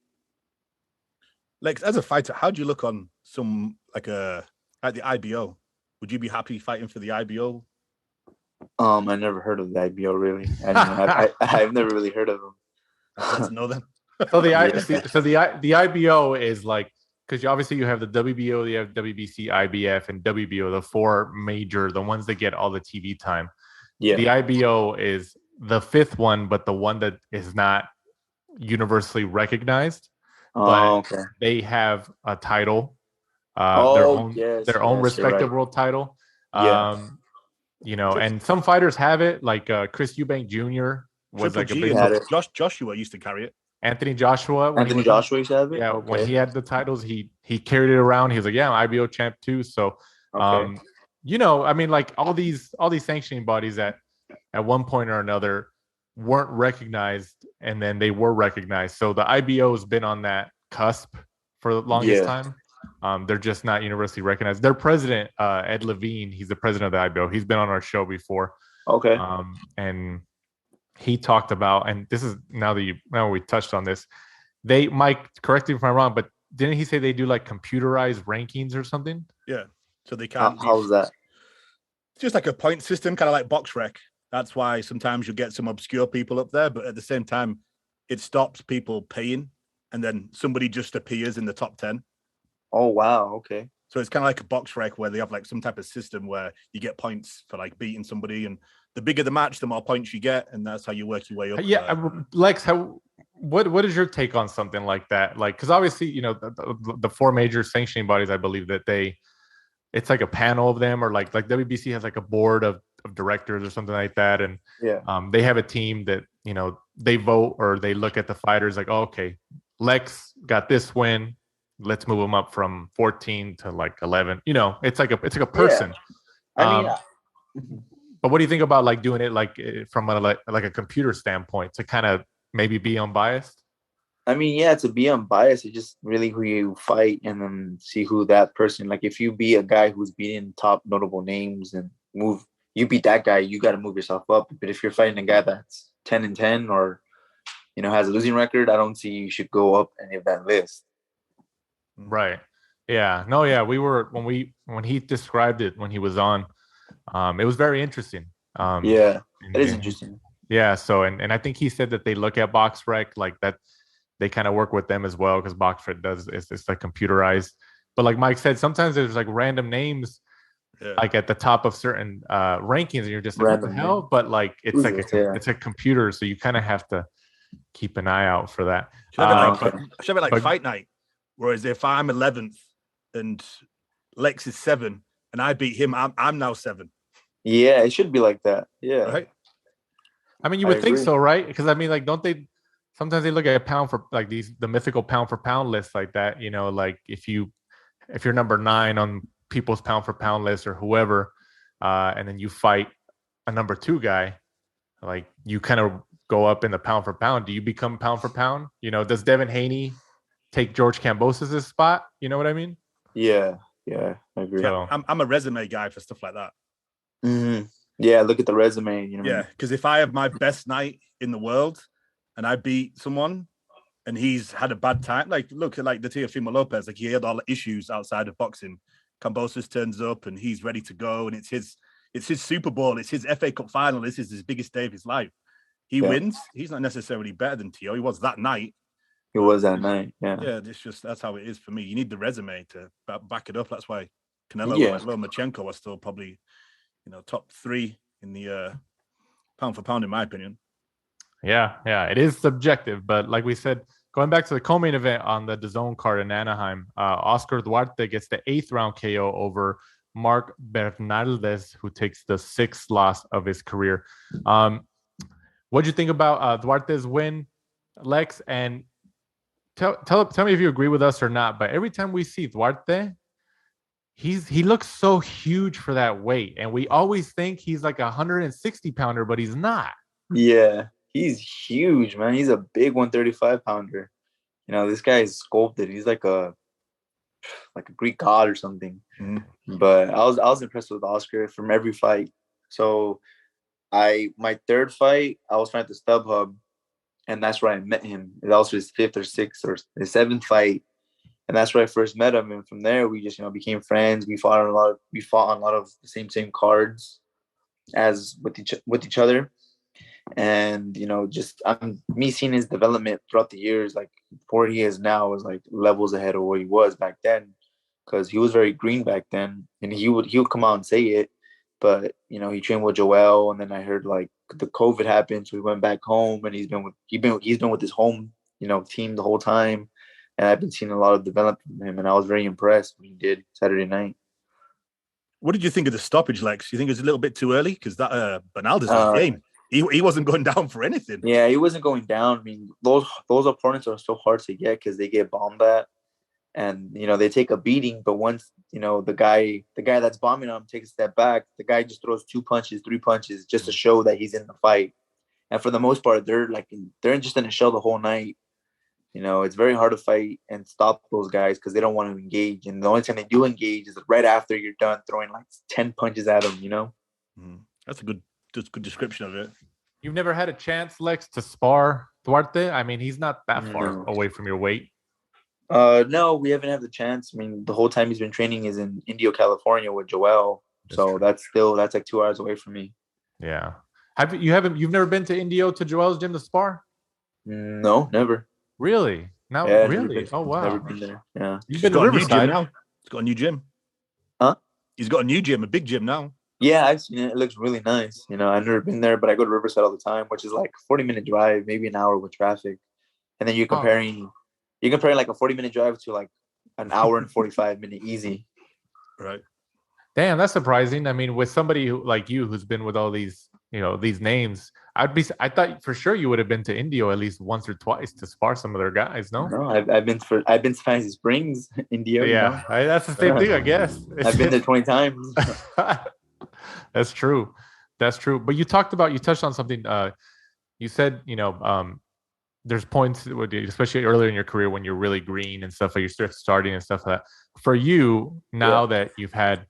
Lex, as a fighter, how do you look on some like the IBO? Would you be happy fighting for the IBO? I never heard of the IBO really. I've never really heard of them. Let's know them. So the IBO is like, because obviously you have the WBO, you have WBC, IBF, and WBO, the four major, the ones that get all the TV time. Yeah. The IBO is the fifth one, but the one that is not universally recognized. Okay. They have a title, their own respective world title. And some fighters have it, like Chris Eubank Jr. was like a big. Joshua used to carry it. Anthony Joshua. Anthony Joshua used to have it. Yeah, okay. When he had the titles, he carried it around. He was like, "Yeah, I'm IBO champ too." So, like all these sanctioning bodies that at one point or another weren't recognized, and then they were recognized. So the IBO has been on that cusp for the longest time. They're just not universally recognized. Their president, Ed Levine, he's the president of the IBO. He's been on our show before. Okay. And he talked about, and this is now we touched on this. Mike, correct me if I'm wrong, but didn't he say they do like computerized rankings or something? Yeah. So they can't. How's that? It's just like a point system, kind of like BoxRec. That's why sometimes you get some obscure people up there, but at the same time, it stops people paying, and then somebody just appears in the top 10. Oh, wow. Okay. So it's kind of like a BoxRec where they have like some type of system where you get points for like beating somebody, and the bigger the match, the more points you get, and that's how you work your way up. Yeah, Lex, what is your take on something like that? Like, because obviously, the four major sanctioning bodies, I believe that it's like a panel of them, or like WBC has like a board of directors or something like that, and they have a team that they vote or they look at the fighters like, oh, okay, Lex got this win. Let's move them up from 14 to like 11. It's like a person. Yeah. But what do you think about like doing it like from like a computer standpoint to kind of maybe be unbiased? To be unbiased, it's just really who you fight and then see who that person. Like if you be a guy who's beating top notable names and you beat that guy, you got to move yourself up. But if you're fighting a guy that's 10-10 or has a losing record, I don't see you should go up any of that list. Right. Yeah. No. Yeah. We were when he described it when he was on. It was very interesting. It is interesting. Yeah. So and I think he said that they look at BoxRec like that. They kind of work with them as well because BoxRec it's like computerized. But like Mike said, sometimes there's like random names like at the top of certain rankings, and you're just like, what the hell? But like it's it's a computer, so you kind of have to keep an eye out for that. Should have it like Fight Night. Whereas if I'm 11th and Lex is 7 and I beat him, I'm now 7. Yeah, it should be like that. Yeah. Right. You would think so, right? Because like, don't they? Sometimes they look at pound for like the mythical pound for pound lists like that. Like if you're number 9 on people's pound for pound list or whoever, and then you fight a number 2 guy, like you kind of go up in the pound for pound. Do you become pound for pound? Does Devin Haney take George Kambosos' spot? You know what I mean? Yeah, I agree. So, I'm a resume guy for stuff like that. Mm-hmm. Yeah, look at the resume. Yeah, because if I have my best night in the world and I beat someone and he's had a bad time, like look at like the Teofimo Lopez, like he had all the issues outside of boxing. Kambosos turns up and he's ready to go, and it's his Super Bowl, it's his FA Cup final, this is his biggest day of his life. He wins. He's not necessarily better than Teo. He was that night. It was that night, yeah. Yeah, that's how it is for me. You need the resume to back it up. That's why Canelo and Lomachenko are still probably, top 3 in the pound for pound, in my opinion. Yeah, it is subjective, but like we said, going back to the co-main event on the DAZN card in Anaheim, Oscar Duarte gets the 8th round KO over Mark Bernaldez, who takes the 6th loss of his career. What'd you think about Duarte's win, Lex? And tell me if you agree with us or not, but every time we see Duarte, he looks so huge for that weight, and we always think he's like a 160 pounder, but he's not. Yeah, he's huge, man. He's a big 135 pounder. This guy is sculpted. He's like a Greek god or something. But I was impressed with Oscar from every fight. So my third fight, I was fighting at the StubHub, and that's where I met him. That was his fifth or sixth or his seventh fight, and that's where I first met him. And from there, we just became friends. We fought on a lot of the same cards as with each other, and just me seeing his development throughout the years, like where he is now, is like levels ahead of where he was back then, because he was very green back then, and he would come out and say it. But he trained with Joel, and then I heard like the COVID happened, so he went back home, and he's been with his home team the whole time, and I've been seeing a lot of development from him, and I was very impressed when he did Saturday night. What did you think of the stoppage, Lex? You think it was a little bit too early? Because that Bernaldez game, he wasn't going down for anything. Yeah, he wasn't going down. I mean, those opponents are so hard to get because they get bombed at, and they take a beating. But once the guy that's bombing them takes a step back, the guy just throws 2 punches, 3 punches just to show that he's in the fight. And for the most part, they're just in a shell the whole night. It's very hard to fight and stop those guys because they don't want to engage. And the only time they do engage is right after you're done throwing like 10 punches at them. That's a good description of it. You've never had a chance, Lex, to spar Duarte? I mean, he's not that far away from your weight. No, we haven't had the chance. I mean, the whole time he's been training is in Indio, California with Joel. So that's like 2 hours away from me. Yeah. You've never been to Indio to Joel's gym to spar? No, never. Really? No, yeah, really? Oh, wow. Never been there. Yeah. You've been to Riverside now. He's got a new gym. Huh? He's got a new gym, a big gym now. Yeah, I've seen it. It looks really nice. I've never been there, but I go to Riverside all the time, which is like a 40-minute drive, maybe an hour with traffic. And then you're comparing like a 40-minute drive to like an hour and 45-minute easy. Right. Damn, that's surprising. I mean, with somebody like you who's been with all these, these names, I thought for sure you would have been to Indio at least once or twice to spar some of their guys. No, I've been to Fantasy Springs, Indio. Yeah, that's the same thing, I guess. I've been there 20 times. That's true. But you touched on something. You said, there's points, especially earlier in your career when you're really green and stuff, like you're starting and stuff like that. For you now that you've had,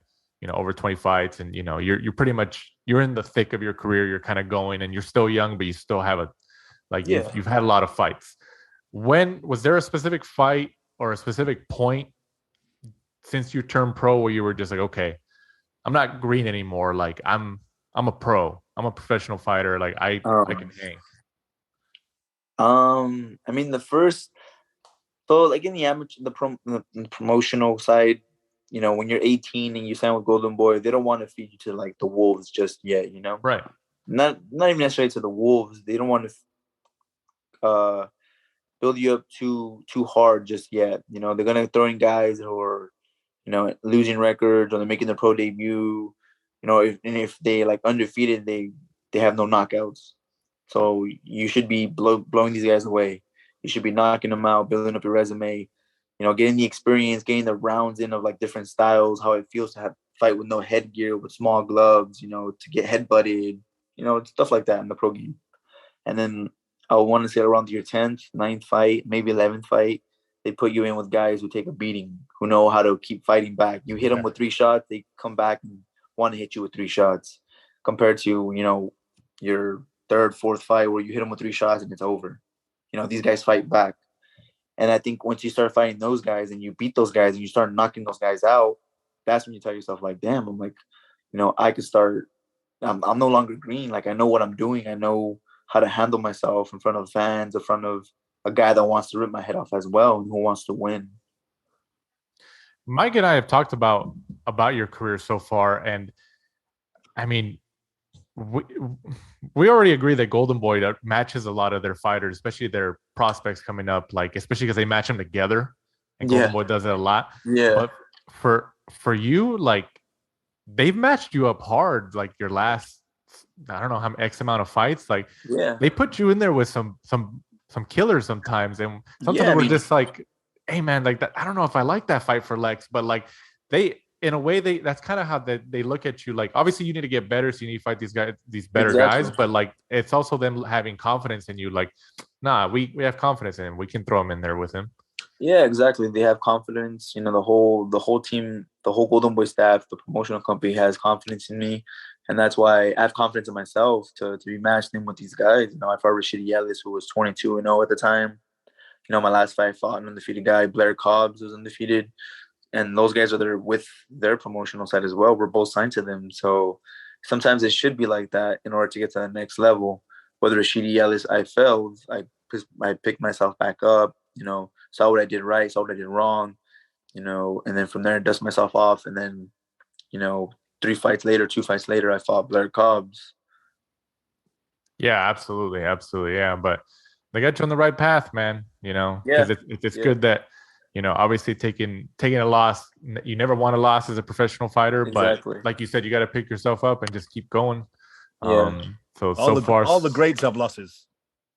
over 20 fights and, you're pretty much, you're in the thick of your career, you're kind of going and you're still young, but you still have you've had a lot of fights. When was there a specific fight or a specific point since you turned pro where you were just like, okay, I'm not green anymore. Like I'm a pro, I'm a professional fighter. Like I can hang. I mean, like in the amateur, the promotional side, when you're 18 and you sign with Golden Boy, they don't want to feed you to like the wolves just yet, Right. Not even necessarily to the wolves. They don't want to build you up too hard just yet. They're gonna throw in guys who are, losing records or they're making their pro debut. If they like undefeated, they have no knockouts. So you should be blowing these guys away. You should be knocking them out, building up your resume, getting the experience, getting the rounds in of like different styles, how it feels to fight with no headgear, with small gloves, to get headbutted, stuff like that in the pro game. And then I want to say around your 10th, 9th fight, maybe 11th fight, they put you in with guys who take a beating, who know how to keep fighting back. You hit them with 3 shots, they come back and want to hit you with 3 shots, compared to, your 3rd, 4th fight where you hit them with 3 shots and it's over. These guys fight back. And I think once you start fighting those guys and you beat those guys and you start knocking those guys out, that's when you tell yourself like, damn, I'm like, I could start, I'm no longer green. Like I know what I'm doing. I know how to handle myself in front of fans, in front of a guy that wants to rip my head off as well and who wants to win. Mike and I have talked about your career so far. And I mean, we already agree that Golden Boy matches a lot of their fighters, especially their prospects coming up, like especially because they match them together, and Golden Boy does it a lot. Yeah. But for you, like they've matched you up hard, like your last, I don't know how X amount of fights. Like they put you in there with some killers sometimes, and sometimes we're just like, hey man, like that. I don't know if I like that fight for Lex, but like in a way, that's kind of how they look at you. Like, obviously, you need to get better, so you need to fight these better Exactly. guys. But like, it's also them having confidence in you. Like, nah, we have confidence in him. We can throw him in there with him. Yeah, exactly. They have confidence. You know, the whole team, the whole Golden Boy staff, the promotional company has confidence in me, and that's why I have confidence in myself to be matched in with these guys. You know, I fought Rashidi Ellis, who was 22-0 at the time. You know, my last fight, I fought an undefeated guy, Blair Cobbs, was undefeated, and those guys are there with their promotional side as well. We're both signed to them, so sometimes it should be like that in order to get to the next level. Whether Rashidi Ellis, I failed, I picked myself back up. You know, saw what I did right, saw what I did wrong. You know, and then from there, dust myself off, and then, you know, 2 fights later, I fought Blair Cobbs. Yeah, absolutely, yeah. But they got you on the right path, man. You know, Yeah, because it's good that, you know, obviously taking a loss. You never want a loss as a professional fighter, exactly. but like you said, you got to pick yourself up and just keep going. Yeah. So far, all the greats have losses.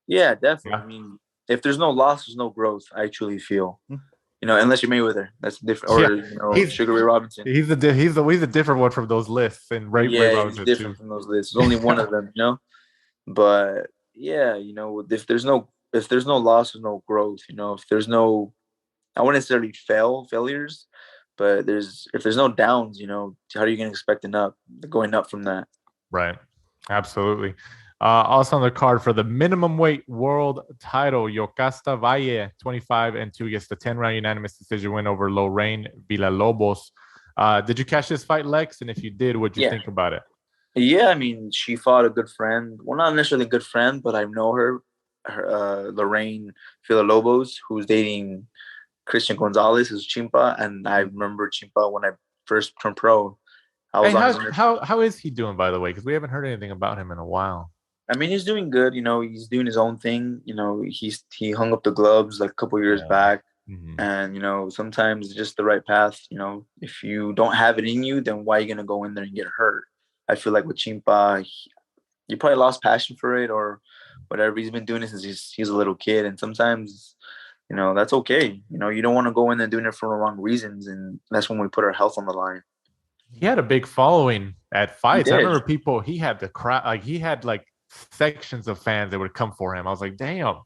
Yeah, definitely. Yeah. I mean, if there's no loss, there's no growth. I truly feel, you know, unless you're Mayweather, that's different. Or you know, Sugar Ray Robinson. He's a different one from those lists, and Ray Robinson he's different from those lists. There's only one of them, you know. But yeah, you know, if there's no loss, there's no growth. You know, if there's no, I wouldn't necessarily failures, but if there's no downs, you know, how are you going to expect going up from that? Right. Absolutely. Also on the card for the minimum weight world title, Yocasta Valle, 25-2, gets the 10-round unanimous decision win over Lorraine Villalobos. Did you catch this fight, Lex? And if you did, what'd you think about it? Yeah, I mean, she fought a good friend. Well, not necessarily a good friend, but I know her Lorraine Villalobos, who's dating Christian Gonzalez, who's Chimpa. And I remember Chimpa when I first turned pro. How is he doing, by the way? Because we haven't heard anything about him in a while. I mean, he's doing good. You know, he's doing his own thing. You know, he hung up the gloves like a couple years back. Mm-hmm. And, you know, sometimes it's just the right path. You know, if you don't have it in you, then why are you going to go in there and get hurt? I feel like with Chimpa, he probably lost passion for it or whatever. He's been doing it since he's a little kid. And sometimes, you know, that's okay. You know, you don't want to go in there doing it for the wrong reasons. And that's when we put our health on the line. He had a big following at fights. I remember he had the crowd, like he had like sections of fans that would come for him. I was like, damn.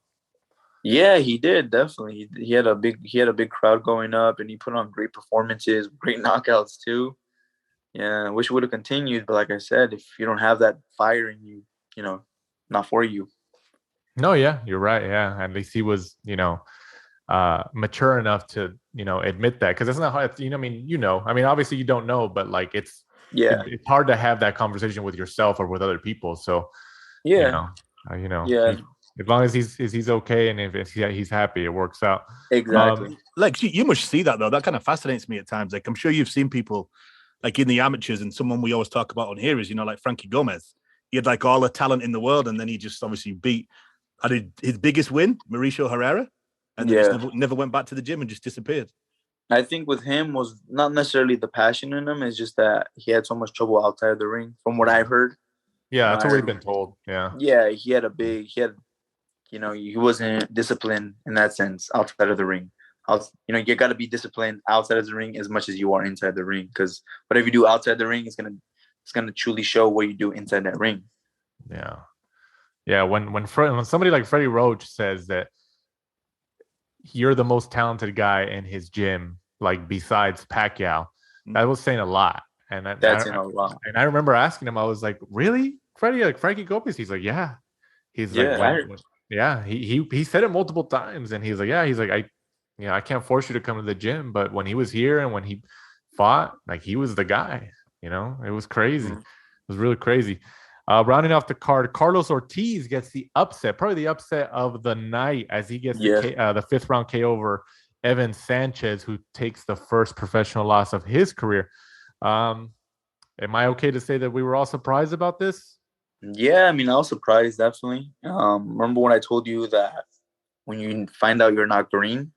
Yeah, he did, definitely. He had a big crowd going up, and he put on great performances, great knockouts too. Yeah, I wish it would have continued, but like I said, if you don't have that fire in you, you know, not for you. No, yeah, you're right. Yeah, at least he was, you know, mature enough to, you know, admit that, because it's not hard. You know, I mean, obviously you don't know, but like it's hard to have that conversation with yourself or with other people. So yeah, as long as he's okay and if he's happy, it works out. Exactly. Like you must see that though. That kind of fascinates me at times. Like I'm sure you've seen people like in the amateurs, and someone we always talk about on here is, you know, like Frankie Gomez. He had like all the talent in the world, and then he just obviously had his biggest win, Mauricio Herrera, and then just never went back to the gym and just disappeared. I think with him was not necessarily the passion in him. It's just that he had so much trouble outside the ring, from what I've heard. Yeah, that's what we've been told. Yeah. Yeah, he wasn't disciplined in that sense outside of the ring. You know, you got to be disciplined outside of the ring as much as you are inside the ring, because whatever you do outside the ring is gonna truly show what you do inside that ring. Yeah, yeah. When somebody like Freddie Roach says that you're the most talented guy in his gym, like besides Pacquiao, that was saying a lot. And that's saying a lot. And I remember asking him, I was like, "Really, Freddie? Like Frankie Gomez?" He's like, "Yeah." He's like, "Yeah." He said it multiple times, and he's like, "Yeah." He's like, I can't force you to come to the gym, but when he was here and when he fought, like he was the guy. You know, it was crazy. Mm-hmm. It was really crazy. Rounding off the card, Carlos Ortiz gets the upset, probably the upset of the night, as he gets the fifth round KO over Evan Sanchez, who takes the first professional loss of his career. Am I okay to say that we were all surprised about this? Yeah, I mean, I was surprised, definitely. Remember when I told you that when you find out you're not green?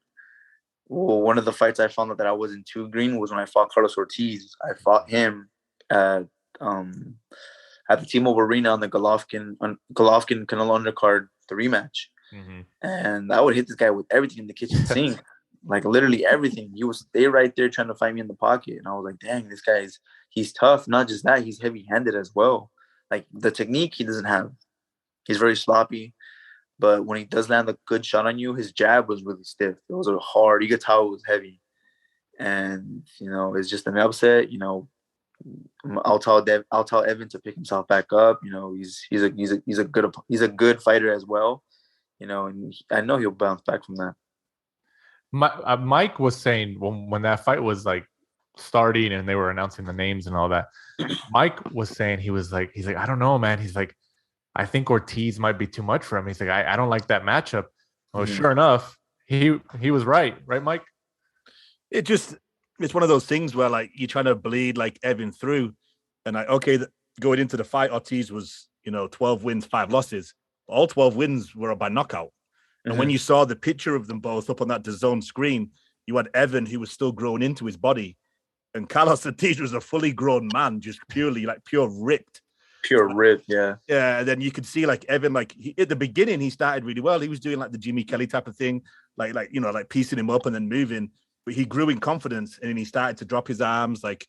Well, one of the fights I found out that I wasn't too green was when I fought Carlos Ortiz. I fought him at the T-Mobile Arena on the Golovkin Canelo undercard, the rematch. Mm-hmm. And I would hit this guy with everything in the kitchen sink. like literally everything. He was stay right there trying to fight me in the pocket, and I was like, dang, this guy's he's tough. Not just that, he's heavy-handed as well. Like the technique he doesn't have. He's very sloppy, but when he does land a good shot on you, his jab was really stiff. It was hard. You could tell it was heavy, and it's just an upset. I'll tell Evan to pick himself back up. He's a good fighter as well. And I know he'll bounce back from that. Mike was saying when that fight was like starting and they were announcing the names and all that, Mike was saying he's like, I don't know, man. He's like, I think Ortiz might be too much for him. He's like, I don't like that matchup. Well, sure enough, he was right, Mike? It's one of those things where like you're trying to bleed like Evan through, and like going into the fight, Ortiz was 12 wins, 5 losses. All 12 wins were by knockout. And when you saw the picture of them both up on that DAZN screen, you had Evan, who was still growing into his body, and Carlos Ortiz was a fully grown man, just pure ripped. Pure ripped, yeah. Yeah, and then you could see like Evan, like at the beginning, he started really well. He was doing like the Jimmy Kelly type of thing, like piecing him up and then moving. But he grew in confidence, and then he started to drop his arms, like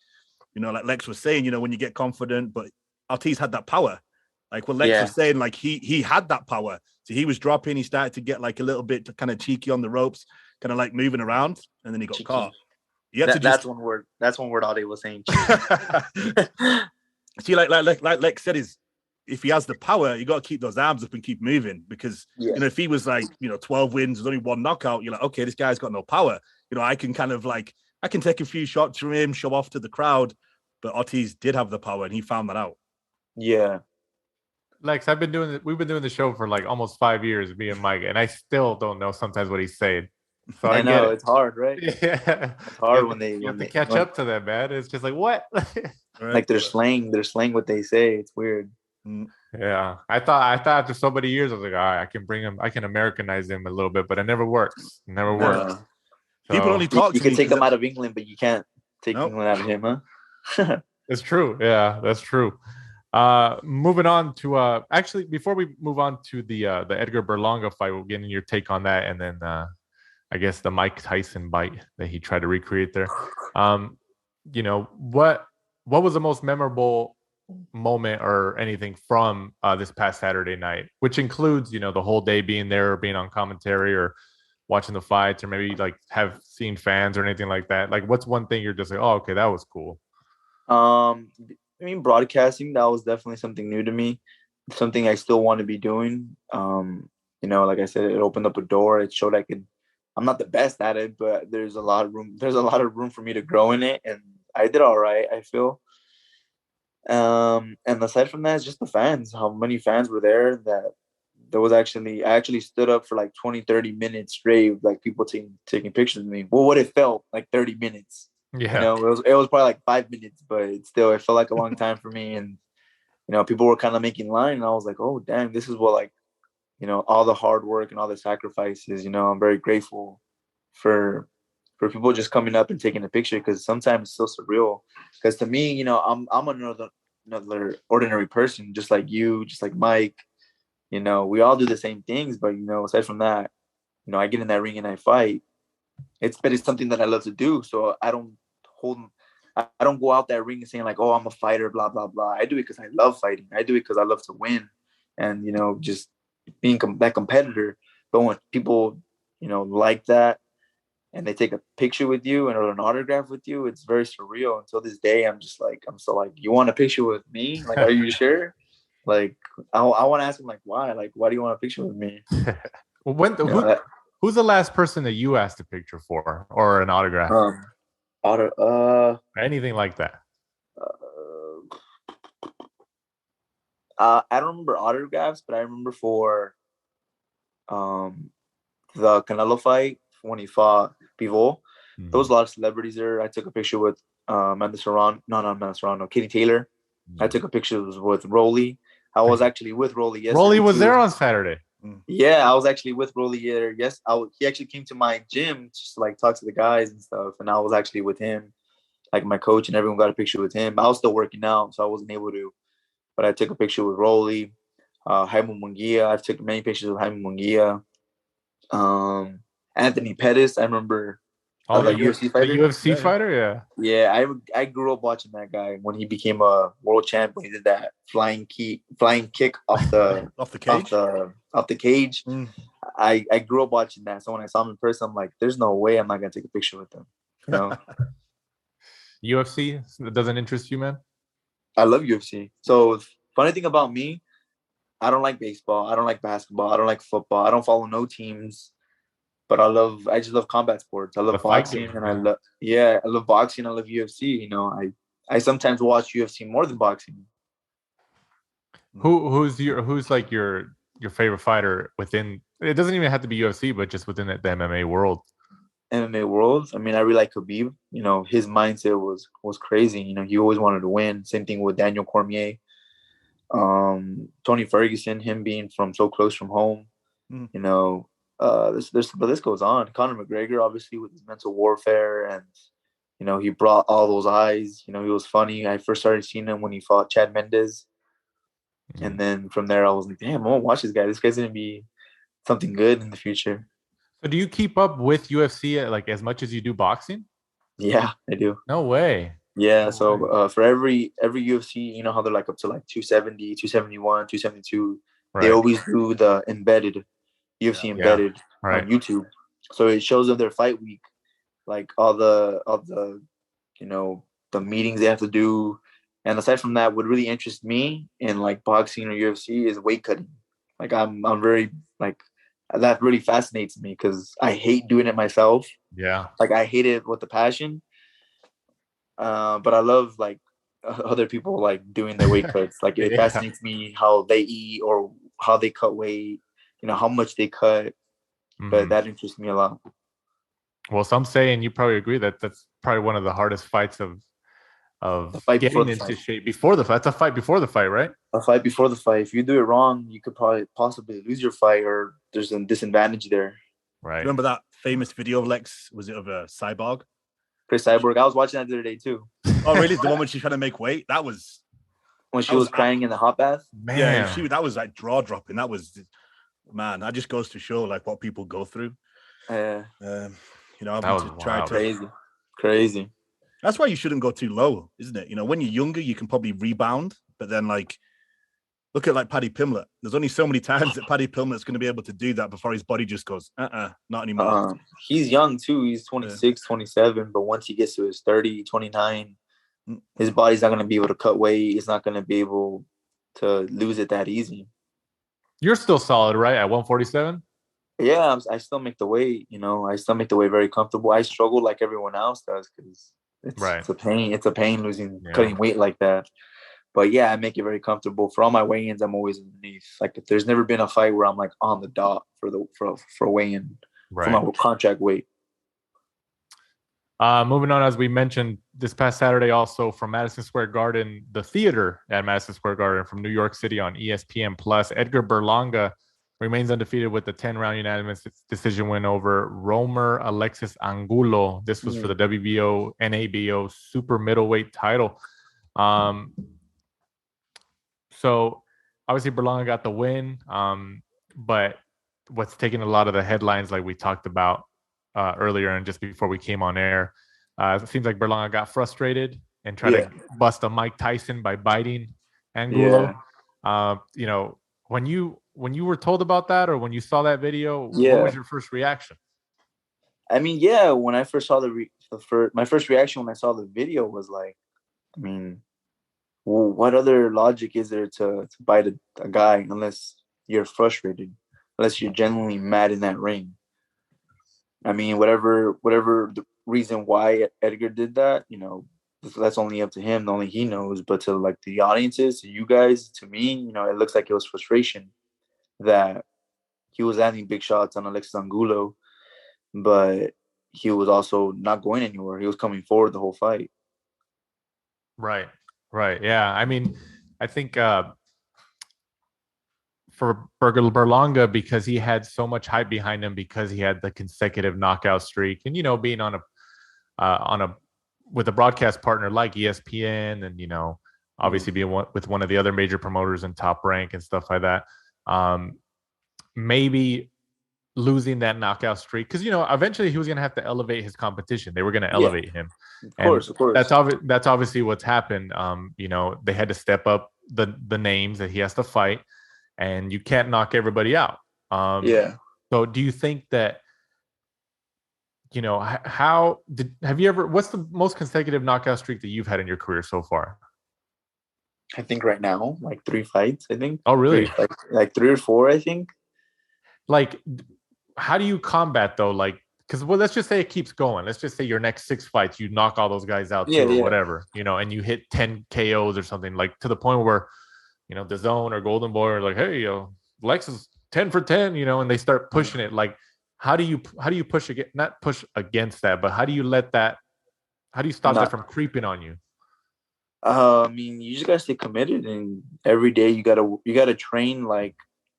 Lex was saying, when you get confident. But Ortiz had that power. Like what Lex was saying, like he had that power. So he was dropping. He started to get like a little bit kind of cheeky on the ropes, kind of like moving around, and then he got caught. That's one word. That's one word Ade was saying. See, like Lex said, is if he has the power, you got to keep those arms up and keep moving. Because if he was like 12 wins, there's only 1 knockout, you're like, okay, this guy's got no power. I can kind of like I can take a few shots from him, show off to the crowd. But Ortiz did have the power, and he found that out. Yeah. Lex, we've been doing the show for like almost 5 years, me and Mike, and I still don't know sometimes what he's saying. So I know it's hard, right? Yeah, it's hard when they catch up to them, man. It's just like what? Like they're slang what they say. It's weird. Yeah, I thought after so many years, I was like, all right, I can Americanize him a little bit, but it never works. So, people only talk. You can take him out of England, but you can't take England out of him, huh? It's true. Yeah, that's true. Moving on to actually before we move on to the Edgar Berlanga fight, we'll get in your take on that, and then I guess the Mike Tyson bite that he tried to recreate there. What was the most memorable moment or anything from this past Saturday night, which includes the whole day being there or being on commentary or watching the fights, or maybe like have seen fans or anything like that? Like, what's one thing you're just like, oh, okay, that was cool? Broadcasting, that was definitely something new to me, something I still want to be doing. Like I said, it opened up a door. It showed I'm not the best at it, but there's a lot of room for me to grow in it, and I did all right, I feel. And aside from that, it's just the fans, how many fans were there. That there was I actually stood up for like 20-30 minutes straight, like people taking pictures of me. Well, what it felt like 30 minutes. Yeah. It was probably like 5 minutes, but it felt like a long time for me. And people were kind of making line, and I was like, oh damn, this is what all the hard work and all the sacrifices. I'm very grateful for people just coming up and taking a picture, because sometimes it's so surreal. Because to me, I'm another ordinary person, just like you, just like Mike. We all do the same things, but aside from that, I get in that ring and I fight. It's something that I love to do, so I don't go out that ring and saying like, oh, I'm a fighter, blah blah blah. I do it because I love fighting. I do it because I love to win, and just being that competitor. But when people like that, and they take a picture with you or an autograph with you, it's very surreal. Until this day, I'm so like, you want a picture with me? Like, are you sure? Like, I want to ask him, like, why? Like, why do you want a picture with me? Well, who's the last person that you asked a picture for or an autograph? Anything like that? I don't remember autographs, but I remember for the Canelo fight when he fought Pivot. Mm-hmm. There was a lot of celebrities there. I took a picture with Amanda Serrano. No, not Amanda Serrano. Katie Taylor. Mm-hmm. I took a picture with Rolly. I was actually with Rolly yesterday. Rolly was there on Saturday. Yeah, I was actually with Rolly there. Yes, he actually came to my gym just to like talk to the guys and stuff, and I was actually with him, like my coach, and everyone got a picture with him. I was still working out, so I wasn't able to, but I took a picture with Rolly, Jaime Munguia. I've taken many pictures with Jaime Munguia, Anthony Pettis. I remember Oh, the UFC fighter. The UFC fighter, yeah. Yeah, I grew up watching that guy when he became a world champion. He did that flying kick off the off the cage. Off the cage. I grew up watching that. So when I saw him in person, I'm like, there's no way I'm not gonna take a picture with him. You know? UFC doesn't interest you, man? I love UFC. So funny thing about me, I don't like baseball. I don't like basketball. I don't like football. I don't follow no teams. But I just love combat sports. I love boxing, and I love boxing. I love UFC. You know, I sometimes watch UFC more than boxing. Who's like your favorite fighter within? It doesn't even have to be UFC, but just within the MMA world. MMA world. I mean, I really like Khabib. You know, his mindset was crazy. You know, he always wanted to win. Same thing with Daniel Cormier. Tony Ferguson, him being from so close from home. You know. The list goes on. Conor McGregor, obviously, with his mental warfare, and you know, he brought all those eyes. You know, he was funny. I first started seeing him when he fought Chad Mendes, and then from there, I was like, damn, I want to watch this guy. This guy's gonna be something good in the future. So, do you keep up with UFC like as much as you do boxing? Yeah, I do. No way. Yeah. So, for every UFC, you know how they're like up to like 270, 271, 272. Right. They always do the embedded. UFC embedded on YouTube, so it shows them their fight week, like all the you know, the meetings they have to do. And aside from that, what really interests me in like boxing or UFC is weight cutting. Like I'm very like that really fascinates me because I hate doing it myself. Yeah, like I hate it with a passion. But I love like other people like doing their weight cuts. Like it fascinates me how they eat or how they cut weight. You know, how much they cut, but that interests me a lot. Well, some say, and you probably agree, that that's probably one of the hardest fights of getting into shape before the fight. That's a fight before the fight, right? A fight before the fight. If you do it wrong, you could possibly lose your fight, or there's a disadvantage there. Right. Remember that famous video of Lex? Was it of a Cyborg? Chris Cyborg. I was watching that the other day too. Oh, really? The one when she's trying to make weight? That was when she was crying in the hot bath. Man. Yeah, that was like jaw dropping. That was. Man, that just goes to show like what people go through. You know, crazy. That's why you shouldn't go too low, isn't it? You know, when you're younger, you can probably rebound, but then like, look at like Paddy Pimblett. There's only so many times that Paddy Pimblett's going to be able to do that before his body just goes, not anymore. He's young too. He's 26, 27, but once he gets to his 30, 29, his body's not going to be able to cut weight. He's not going to be able to lose it that easy. You're still solid, right? At 147? Yeah, I still make the weight. You know, I still make the weight very comfortable. I struggle like everyone else does because it's a pain. It's a pain cutting weight like that. But yeah, I make it very comfortable. For all my weigh-ins, I'm always underneath. Like if there's never been a fight where I'm like on the dot for weigh-in for my contract weight. Moving on, as we mentioned this past Saturday, also from Madison Square Garden, the theater at Madison Square Garden from New York City on ESPN Plus, Edgar Berlanga remains undefeated with a 10-round unanimous decision win over Romer Alexis Angulo. This was for the WBO NABO super middleweight title. So obviously Berlanga got the win, but what's taking a lot of the headlines, like we talked about earlier and just before we came on air, it seems like Berlanga got frustrated and tried to bust a Mike Tyson by biting Angulo. You know, when you were told about that or when you saw that video, what was your first reaction? I mean, when I first saw my first reaction when I saw the video was like, I mean, well, what other logic is there to bite a guy unless you're frustrated, unless you're genuinely mad in that ring? I mean, whatever the reason why Edgar did that, you know, that's only up to him. Only he knows. But to like the audiences, to you guys, to me, you know, it looks like it was frustration that he was landing big shots on Alexis Angulo, but he was also not going anywhere. He was coming forward the whole fight. Right. Yeah. I mean, I think for Berlanga, because he had so much hype behind him, because he had the consecutive knockout streak, and you know, being on a with a broadcast partner like ESPN, and you know, obviously being with one of the other major promoters in Top Rank and stuff like that, maybe losing that knockout streak, because eventually he was going to have to elevate his competition. They were going to elevate him. Of course. That's obviously what's happened. They had to step up the names that he has to fight, and you can't knock everybody out. So do you think that, what's the most consecutive knockout streak that you've had in your career so far? I think right now, like 3 fights, I think. Oh, really? Like 3 or 4, I think. Like, how do you combat though? Like, because let's just say it keeps going. Let's just say your next 6 fights, you knock all those guys out or whatever, and you hit 10 KOs or something, like to the point where, the Zone or Golden Boy are like, hey, Lex is 10 for 10, and they start pushing it. Like, how do you push not push against that, but how do you stop that from creeping on you? You just gotta stay committed, and every day you gotta train like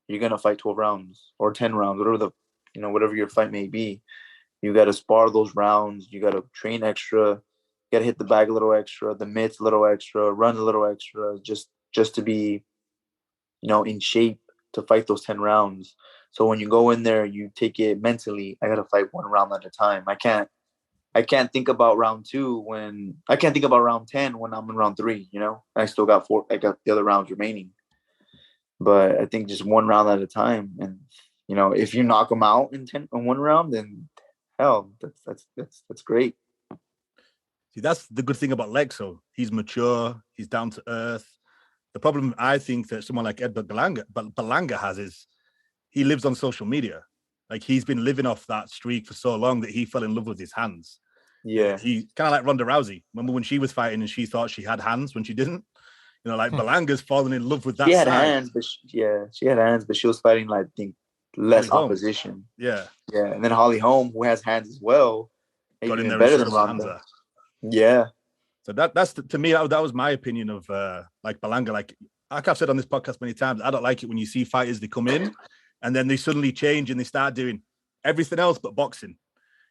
you're gonna fight 12 rounds or 10 rounds, whatever your fight may be. You gotta spar those rounds. You gotta train extra. You gotta hit the bag a little extra, the mitts a little extra, run a little extra, just to be, in shape to fight those 10 rounds. So when you go in there, you take it mentally. I gotta fight 1 round at a time. I can't think about round 2 I can't think about round 10 when I'm in round 3, I still got 4. I got the other rounds remaining. But I think just 1 round at a time. And, if you knock them out in 1 round, then hell, that's great. See, that's the good thing about Lexo. He's mature. He's down to earth. The problem I think that someone like Edward Berlanga has is he lives on social media. Like, he's been living off that streak for so long that he fell in love with his hands. Yeah. He kind of like Ronda Rousey. Remember when she was fighting and she thought she had hands when she didn't? Berlanga's fallen in love with that. She had hands, but she had hands, but she was fighting, like, I think, less opposition. Yeah. Yeah. And then Holly Holm, who has hands as well, got in there better than Ronda. Yeah. So that's to me, that was my opinion of Berlanga. Like I've said on this podcast many times, I don't like it when you see fighters, they come in and then they suddenly change and they start doing everything else but boxing.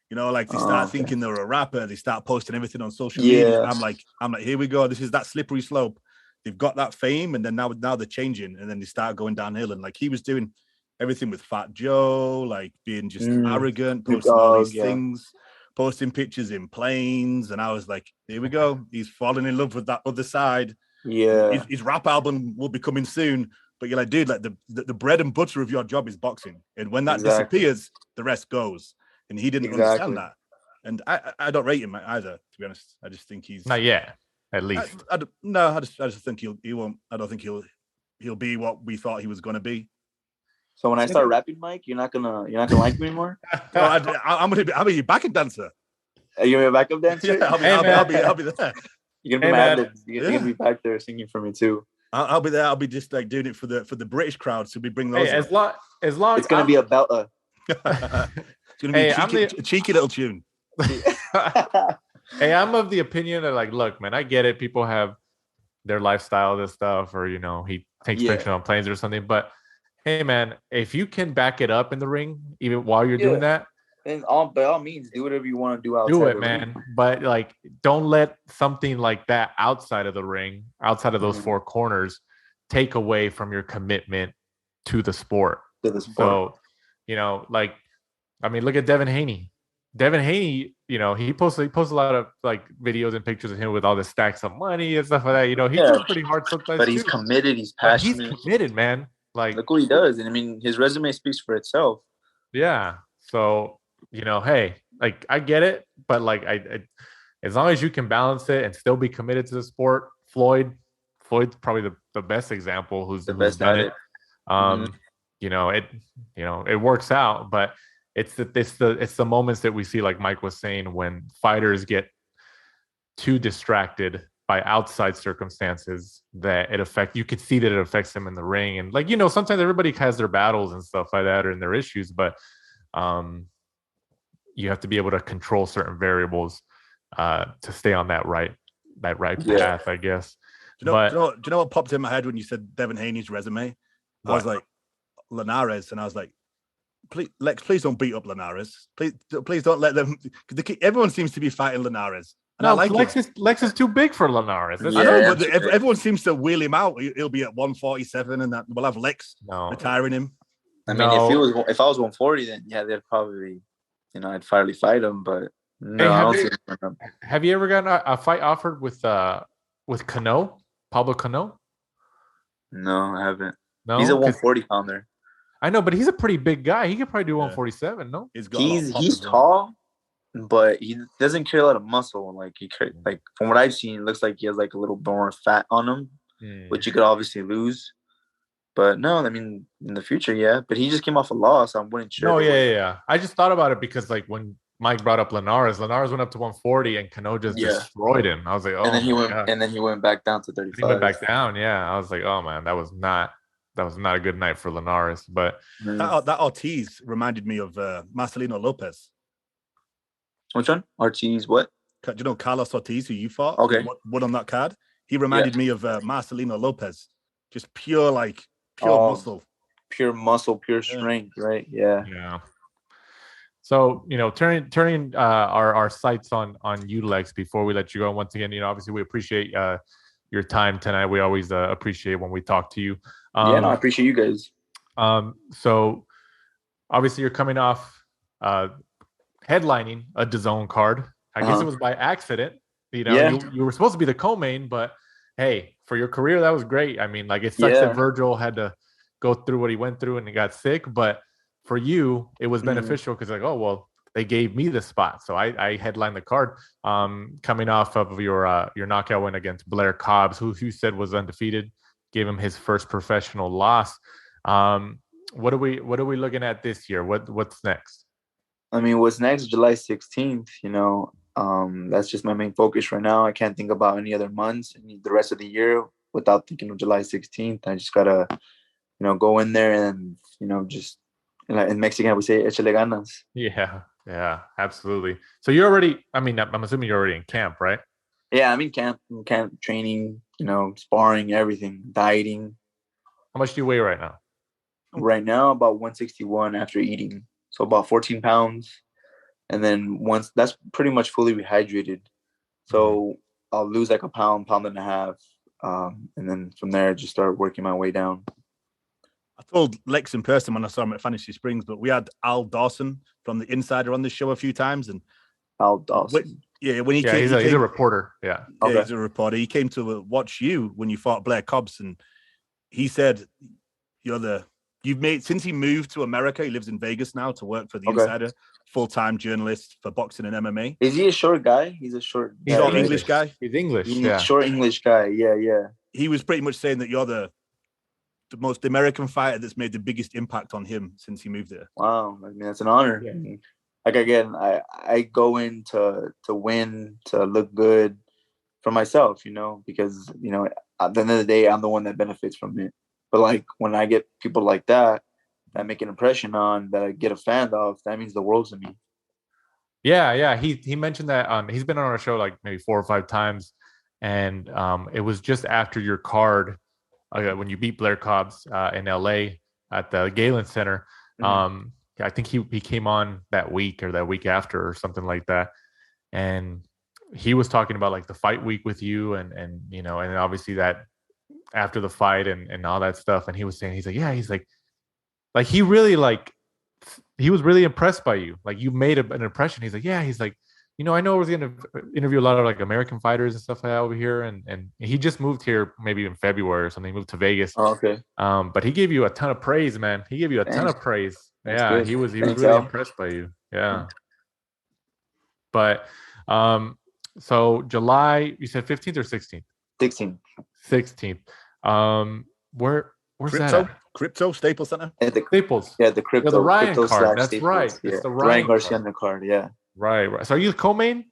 They start thinking they're a rapper. They start posting everything on social media. I'm like, here we go. This is that slippery slope. They've got that fame, and then now they're changing, and then they start going downhill. And like he was doing everything with Fat Joe, like being just arrogant, posting all these things, posting pictures in planes, and I was like, here we go. He's falling in love with that other side. Yeah, his rap album will be coming soon. But you're like, dude, like the bread and butter of your job is boxing, and when that disappears, the rest goes. And he didn't understand that. And I don't rate him either, to be honest. I just think he's not yet, at least. I just think he won't. I don't think he'll be what we thought he was going to be. So when I start rapping, Mike, you're not gonna like me anymore. No, I'm gonna be a backup dancer. Are you gonna be a backup dancer? Yeah, I'll be there. You're gonna be you're gonna be back there singing for me too. I'll be there. I'll be just like doing it for the British crowd. So we bring those. As long it's gonna be about It's gonna be a cheeky little tune. Hey, I'm of the opinion that, like, look, man, I get it. People have their lifestyle, this stuff, or he takes pictures on planes or something. But hey, man, if you can back it up in the ring, even while you're doing that, then by all means, do whatever you want to do outside. Do it, man. Ring. But like, don't let something like that outside of the ring, outside of those 4 corners, take away from your commitment to the sport. So, look at Devin Haney. Devin Haney, he posts a lot of like videos and pictures of him with all the stacks of money and stuff like that. He goes pretty hard sometimes. But he's committed. He's passionate. He's committed, man. Like, look what he does, and his resume speaks for itself. Yeah. So hey, like, I get it, but like, I as long as you can balance it and still be committed to the sport, Floyd's probably the best example who's done it. It works out, but it's the moments that we see, like Mike was saying, when fighters get too distracted by outside circumstances that you could see that it affects them in the ring. And like, sometimes everybody has their battles and stuff like that, or in their issues, but you have to be able to control certain variables to stay on that right path, I guess. Do you know what popped in my head when you said Devin Haney's resume? I was like, Linares, and I was like, please don't beat up Linares. Please don't let them. Everyone seems to be fighting Linares. And Lex is too big for Linares. I know, but everyone seems to wheel him out. He'll be at 147, and that we'll have Lex retiring him. I mean, if I was 140, then yeah, they'd probably, I'd finally fight him. But no, I don't see him. Have you ever gotten a fight offered with Cano, Pablo Cano? No, I haven't. No, he's a 140 pounder. I know, but he's a pretty big guy. He could probably do 147. No, he's tall, but he doesn't carry a lot of muscle. Like from what I've seen, it looks like he has like a little more fat on him, which you could obviously lose. But no, I mean, in the future, yeah. But he just came off a loss. I wouldn't sure. Oh, yeah. I just thought about it because, like, when Mike brought up Linares went up to 140 and Cano just destroyed him. I was like, oh, and then he went back down to 35. He went back down, yeah. I was like, oh man, that was not a good night for Linares. But that Ortiz reminded me of Marcelino Lopez. Which one? Ortiz? What? Do you know Carlos Ortiz, who you fought? Okay. What on that card? He reminded me of Marcelino Lopez. Just pure muscle. Pure muscle, pure strength, right? Yeah. Yeah. So, turning our sights on you, Lex, before we let you go. Once again, obviously we appreciate your time tonight. We always appreciate when we talk to you. I appreciate you guys. So obviously you're coming off headlining a DAZN card. I guess it was by accident. You were supposed to be the co-main, but hey, for your career, that was great. I mean, like, it sucks that Virgil had to go through what he went through and he got sick, but for you, it was beneficial because like, oh, well, they gave me the spot. So I headlined the card coming off of your knockout win against Blair Cobbs, who you said was undefeated, gave him his first professional loss. What are we looking at this year? What's next? I mean, what's next? July 16th, that's just my main focus right now. I can't think about any other months, the rest of the year without thinking of July 16th. I just gotta, go in there and, just in Mexican, I would say, échale ganas. Yeah, absolutely. So you're already, I'm assuming you're already in camp, right? Yeah, I'm in camp training, sparring, everything, dieting. How much do you weigh right now? Right now, about 161 after eating. So about 14 pounds. And then once that's pretty much fully rehydrated. So I'll lose like a pound and a half. And then from there, just start working my way down. I told Lex in person when I saw him at Fantasy Springs, but we had Al Dawson from The Insider on this show a few times. And Al Dawson. When he came, he's a reporter. Yeah. Okay. He's a reporter. He came to watch you when you fought Blair Cobbs. And he said, you've made, since he moved to America, he lives in Vegas now to work for The Insider, full-time journalist for boxing and MMA. Is he a short guy? He's an English guy. He's English. Short English guy. Yeah. He was pretty much saying that you're the most American fighter that's made the biggest impact on him since he moved there. Wow. I mean, that's an honor. Yeah. Like, again, I go in to win, to look good for myself, because, at the end of the day, I'm the one that benefits from it. But like when I get people like that make an impression on, that I get a fan of, that means the world to me. Yeah. He mentioned that he's been on our show like maybe 4 or 5 times, and it was just after your card when you beat Blair Cobbs in LA at the Galen Center. I think he came on that week or that week after or something like that, and he was talking about like the fight week with you and obviously that after the fight and all that stuff. And he was saying, he's like he really he was really impressed by you. Like you made an impression. He's like, I know we're going to interview a lot of like American fighters and stuff like that over here. And he just moved here maybe in February or something. He moved to Vegas. Oh, okay. But he gave you a ton of praise, man. He gave you a ton of praise. That's yeah. Good. He was really impressed by you. Yeah. But, so July, you said 15th or 16th? 16th. Where's that at? Crypto Staples Center? At the Staples. Yeah, the crypto. The Ryan crypto card. That's Staples. right. Yeah. It's the Ryan Garcia card. Yeah. Right. So are you the co-main?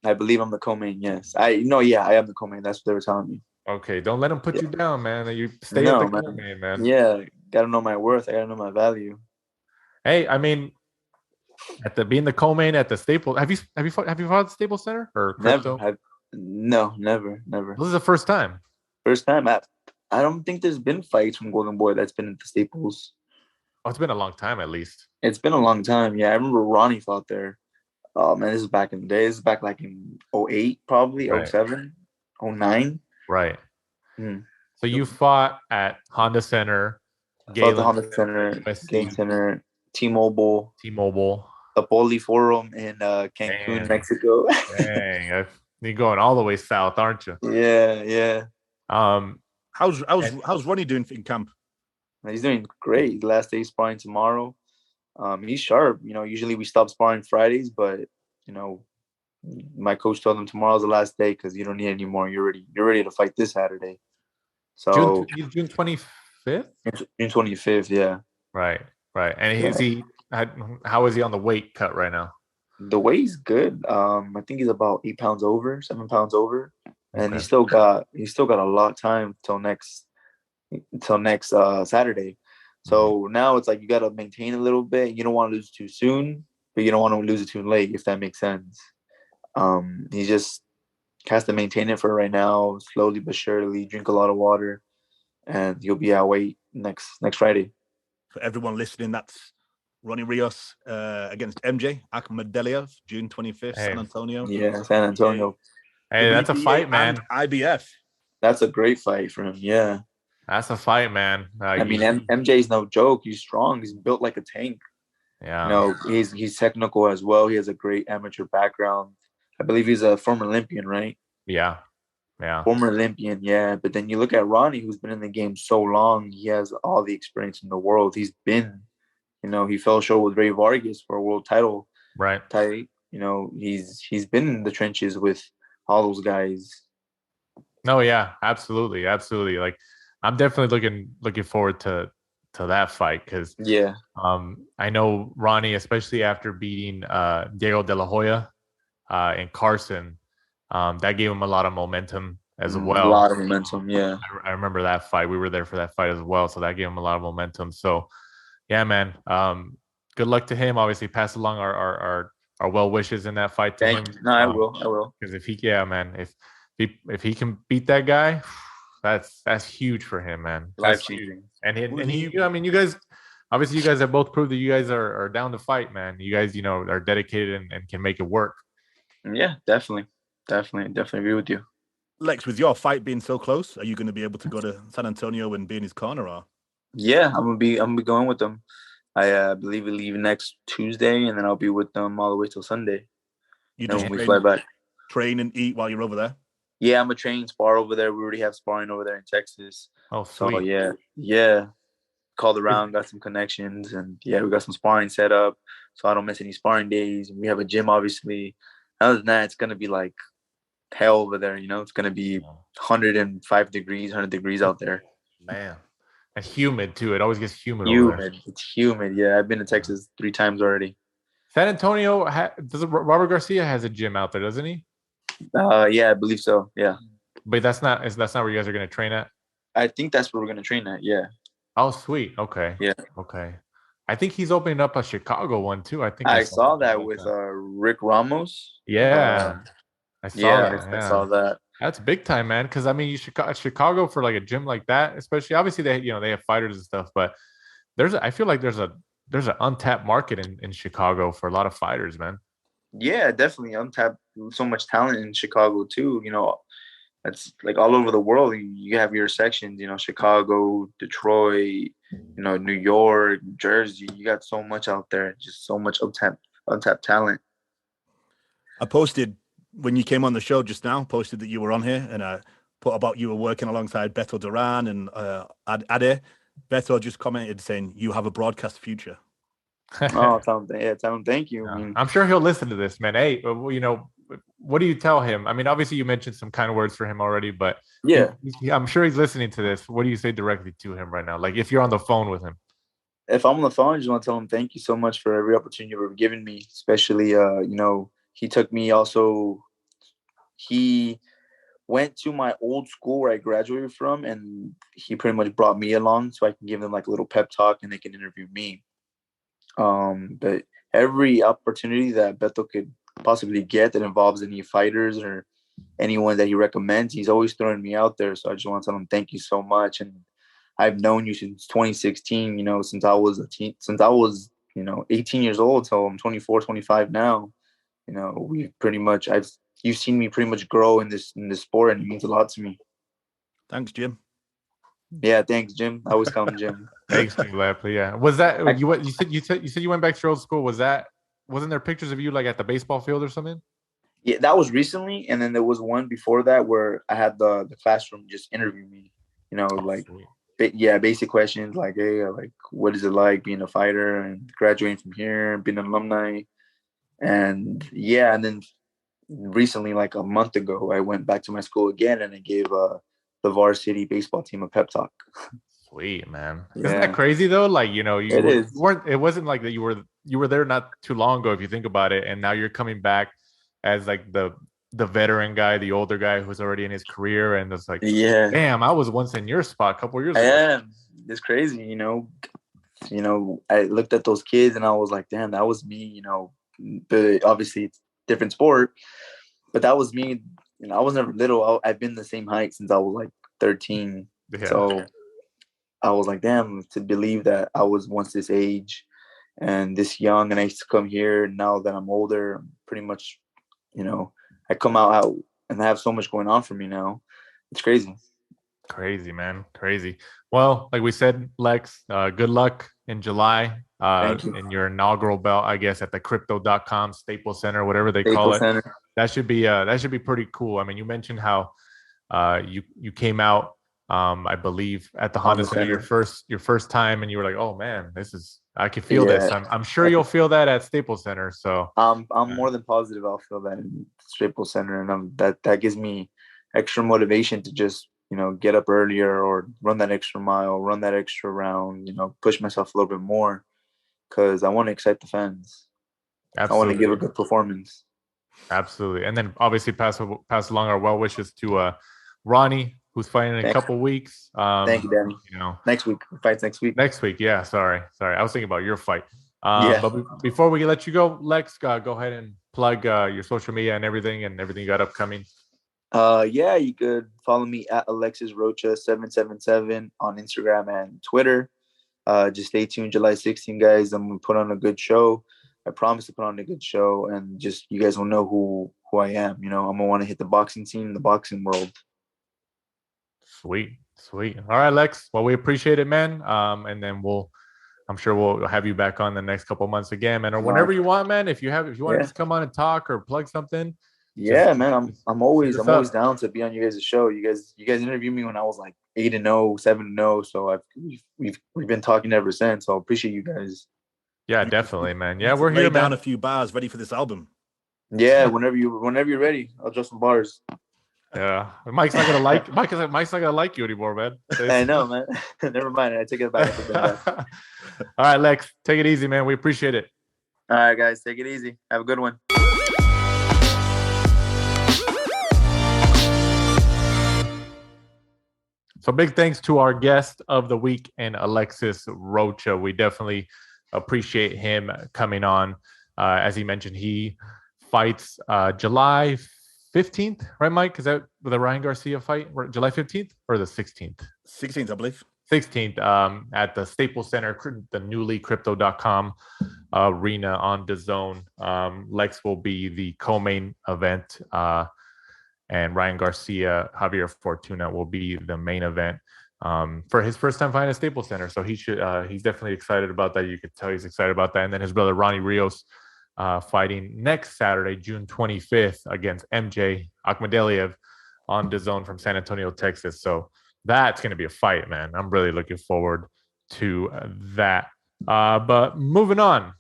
I believe I'm the co-main. Yes. I am the co-main. That's what they were telling me. Okay. Don't let them put you down, man. You stay at the co-main, man. Yeah. Gotta know my worth. I gotta know my value. Hey, I mean, being the co-main at the Staples. Have you fought at the Staples Center or crypto? Never. This is the first time. First time. I don't think there's been fights from Golden Boy that's been at the Staples. Oh, it's been a long time, at least. It's been a long time. Yeah, I remember Ronnie fought there. Oh man, this is back in the day. This is back like in 08, probably, right. 07, 09. Right. So you fought at Honda Center. South Galen Honda Center, USC, Game Center, T-Mobile, the Poli Forum in Cancun, Mexico. Dang, you're going all the way south, aren't you? Yeah. How's Ronnie doing in camp? He's doing great. Last day sparring tomorrow. He's sharp. Usually we stop sparring Fridays, but my coach told him tomorrow's the last day because you don't need any more. You're ready to fight this Saturday. So June 25th. June 25th, yeah. Right. And how is he on the weight cut right now? The weight's good. I think he's about 8 pounds over, 7 pounds over, and Okay. he's still got a lot of time till next Saturday. So now it's like you got to maintain a little bit. You don't want to lose too soon, but you don't want to lose it too late, if that makes sense. He just has to maintain it for right now, slowly but surely. Drink a lot of water, and he'll be at weight next Friday. For everyone listening, that's Ronnie Rios against MJ Akhmadaliev, June 25th, San Antonio. Yeah, San Antonio. Hey, that's a fight, man. IBF. That's a great fight for him. Yeah. That's a fight, man. MJ's no joke. He's strong. He's built like a tank. Yeah. He's technical as well. He has a great amateur background. I believe he's a former Olympian, right? Yeah. Former Olympian, yeah. But then you look at Ronnie, who's been in the game so long. He has all the experience in the world. He's been, he fell short with Ray Vargas for a world title. Right. He's been in the trenches with all those guys. No, yeah, absolutely. Like, I'm definitely looking forward to that fight because I know Ronnie, especially after beating Diego De La Hoya in Carson, that gave him a lot of momentum as well. A lot of momentum, yeah. I remember that fight. We were there for that fight as well, so that gave him a lot of momentum. So, yeah, man. Good luck to him. Obviously, pass along our well wishes in that fight to him. No, I will. Because if he can beat that guy, that's huge for him, man. Life changing. And you guys, obviously, you guys have both proved that you guys are down to fight, man. You guys, are dedicated and can make it work. Yeah, definitely agree with you. Lex, with your fight being so close, are you going to be able to go to San Antonio and be in his corner? Or? Yeah, I'm gonna be going with them. I believe we leave next Tuesday, and then I'll be with them all the way till Sunday. When we fly back. Train and eat while you're over there? Yeah, I'm a trained spar over there. We already have sparring over there in Texas. Oh, sweet. So, yeah. Called around, got some connections, and we got some sparring set up, so I don't miss any sparring days. We have a gym, obviously. Other than that, it's gonna be like hell over there. It's gonna be 100 degrees out there. Man, and humid too. It always gets humid. It's humid. Yeah, I've been to Texas 3 times already. San Antonio Robert Garcia has a gym out there, doesn't he? Yeah, I believe so. Yeah, but that's not where you guys are going to train at. I think that's where we're going to train at. Yeah. Oh, sweet. Okay. Yeah. Okay. I think he's opening up a Chicago one too. I saw that with Rick Ramos. Yeah, I saw that. That's big time, man. Because Chicago for like a gym like that, especially obviously they have fighters and stuff, but I feel like there's an untapped market in Chicago for a lot of fighters, man. Yeah, definitely untapped. So much talent in Chicago too. That's like all over the world. You have your sections. Chicago, Detroit, New York, Jersey. You got so much out there. Just so much untapped talent. I posted when you came on the show just now. Posted that you were on here, and I put about you were working alongside Beto Duran and Ade. Beto just commented saying you have a broadcast future. Oh, tell him thank you. Yeah. I'm sure he'll listen to this, man. Hey, what do you tell him? Obviously you mentioned some kind words for him already, but yeah, I'm sure he's listening to this. What do you say directly to him right now? Like if you're on the phone with him. If I'm on the phone, I just want to tell him thank you so much for every opportunity you've given me, especially, he took me also, he went to my old school where I graduated from, and he pretty much brought me along so I can give them like a little pep talk and they can interview me. But every opportunity that Beto could possibly get that involves any fighters or anyone that he recommends, he's always throwing me out there. So I just want to tell him thank you so much. And I've known you since 2016, since I was 18 years old. So I'm 24, 25 now. We've pretty much, you've seen me pretty much grow in this sport, and it means a lot to me. Thanks, Jim. Yeah, thanks, Jim. I always call him Jim. Extreme left, yeah. Was that you said you went back to your old school? Wasn't there pictures of you like at the baseball field or something? Yeah, that was recently, and then there was one before that where I had the classroom just interview me. Basic questions like, hey, like, what is it like being a fighter and graduating from here, being an alumni, and then recently, like a month ago, I went back to my school again and I gave the varsity baseball team a pep talk. Sweet, man. Yeah. Isn't that crazy though? Like, it wasn't like that you were there not too long ago if you think about it, and now you're coming back as like the veteran guy, the older guy who's already in his career, and it's like, damn, I was once in your spot a couple years ago. Yeah, it's crazy, I looked at those kids and I was like, damn, that was me, but obviously it's different sport, but that was me. I was never little. I've been the same height since I was like 13. Yeah. So I was like, damn, to believe that I was once this age and this young, and I used to come here. Now that I'm older, I'm pretty much, I come out and I have so much going on for me now. It's crazy. Crazy, man. Crazy. Well, like we said, Lex, good luck in July in your inaugural bout, I guess, at the crypto.com Staples Center, whatever they call it. That should be pretty cool. I mean, you mentioned how you came out, I believe, at the Honda Center your first time, and you were like, oh man, I can feel this. I'm sure you'll feel that at Staples Center. So I'm more than positive I'll feel that in Staples Center, and that gives me extra motivation to just get up earlier or run that extra mile, run that extra round, push myself a little bit more because I want to excite the fans. Absolutely. I want to give a good performance. Absolutely. And then obviously pass along our well wishes to Ronnie, who's fighting in a couple weeks. Thank you, Danny. Next week. Fights next week. Next week. Yeah. Sorry. I was thinking about your fight. But before we let you go, Lex, go ahead and plug your social media and everything you got upcoming. You could follow me at Alexis Rocha 777 on Instagram and Twitter. Just stay tuned July 16, guys. I'm gonna put on a good show. I promise to put on a good show, and just you guys will know who I am. I'm gonna want to hit the boxing scene, the boxing world. Sweet. All right, Lex. Well, we appreciate it, man. And then I'm sure we'll have you back on the next couple of months again, man, or whenever you want, man. If you want to come on and talk or plug something. Yeah, man. I'm always down to be on you guys' show. You guys interviewed me when I was like 8-0, 7-0. So we've been talking ever since. So I appreciate you guys. Yeah, definitely, man. Yeah, we're here, man. Down a few bars ready for this album. Yeah, whenever you're ready, I'll drop some bars. Yeah, Mike's not gonna like you anymore, man. I know, man. Never mind. I take it back. All right, Lex, take it easy, man. We appreciate it. All right, guys, take it easy. Have a good one. So big thanks to our guest of the week, and Alexis Rocha. We definitely appreciate him coming on. As he mentioned, he fights July 15th, right, Mike? Is that the Ryan Garcia fight? July 15th or the 16th? 16th, I believe. 16th at the Staples Center, the newly crypto.com arena on DAZN. Lex will be the co-main event. And Ryan Garcia, Javier Fortuna will be the main event for his first time fighting at Staples Center. So he's definitely excited about that. You could tell he's excited about that. And then his brother Ronnie Rios fighting next Saturday, June 25th, against MJ Akhmadaliev on DAZN from San Antonio, Texas. So that's going to be a fight, man. I'm really looking forward to that. But moving on,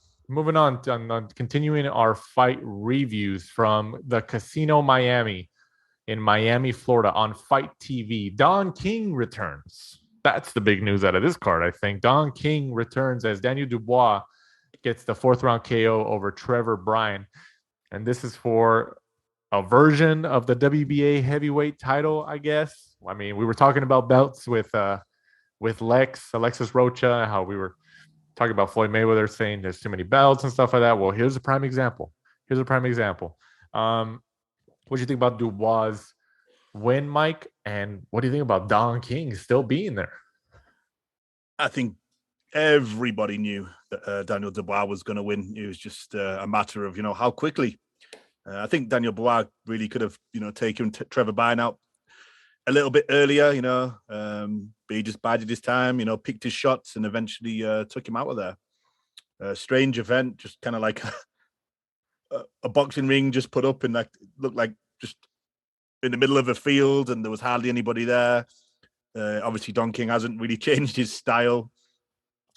continuing our fight reviews from the Casino Miami in Miami, Florida on Fight TV. Don King returns. That's the big news out of this card, I think. Don King returns as Daniel Dubois gets the 4th round KO over Trevor Bryan. And this is for a version of the WBA heavyweight title, I guess. I mean, we were talking about belts with Alexis Rocha, how we were talking about Floyd Mayweather saying there's too many belts and stuff like that. Well, here's a prime example. What do you think about Dubois' win, Mike? And what do you think about Don King still being there? I think everybody knew that Daniel Dubois was going to win. It was just a matter of, how quickly. I think Daniel Dubois really could have, taken Trevor Bryan out a little bit earlier, but he just bided his time, picked his shots and eventually took him out of there. A strange event, just kind of like a boxing ring just put up and looked like just in the middle of a field, and there was hardly anybody there. Obviously, Don King hasn't really changed his style.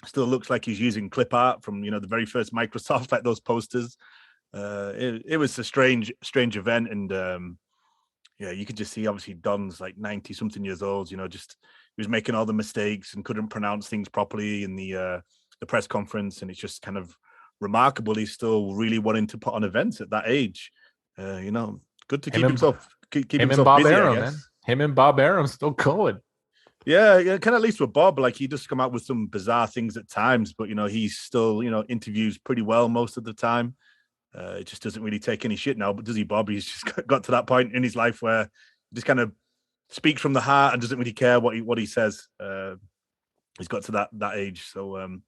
Still looks like he's using clip art from the very first Microsoft, like those posters. It was a strange event, and you could just see obviously Don's like 90 something years old. Just he was making all the mistakes and couldn't pronounce things properly in the press conference, and it's just kind of remarkable. He's still really wanting to put on events at that age. Good to keep himself Bob busy, Arum, man. Him and Bob Arum still going. Yeah, kind of at least with Bob, like he does come out with some bizarre things at times, but he's still interviews pretty well most of the time. It just doesn't really take any shit now, but does he, Bob? He's just got to that point in his life where he just kind of speaks from the heart and doesn't really care what he says. He's got to that age. So,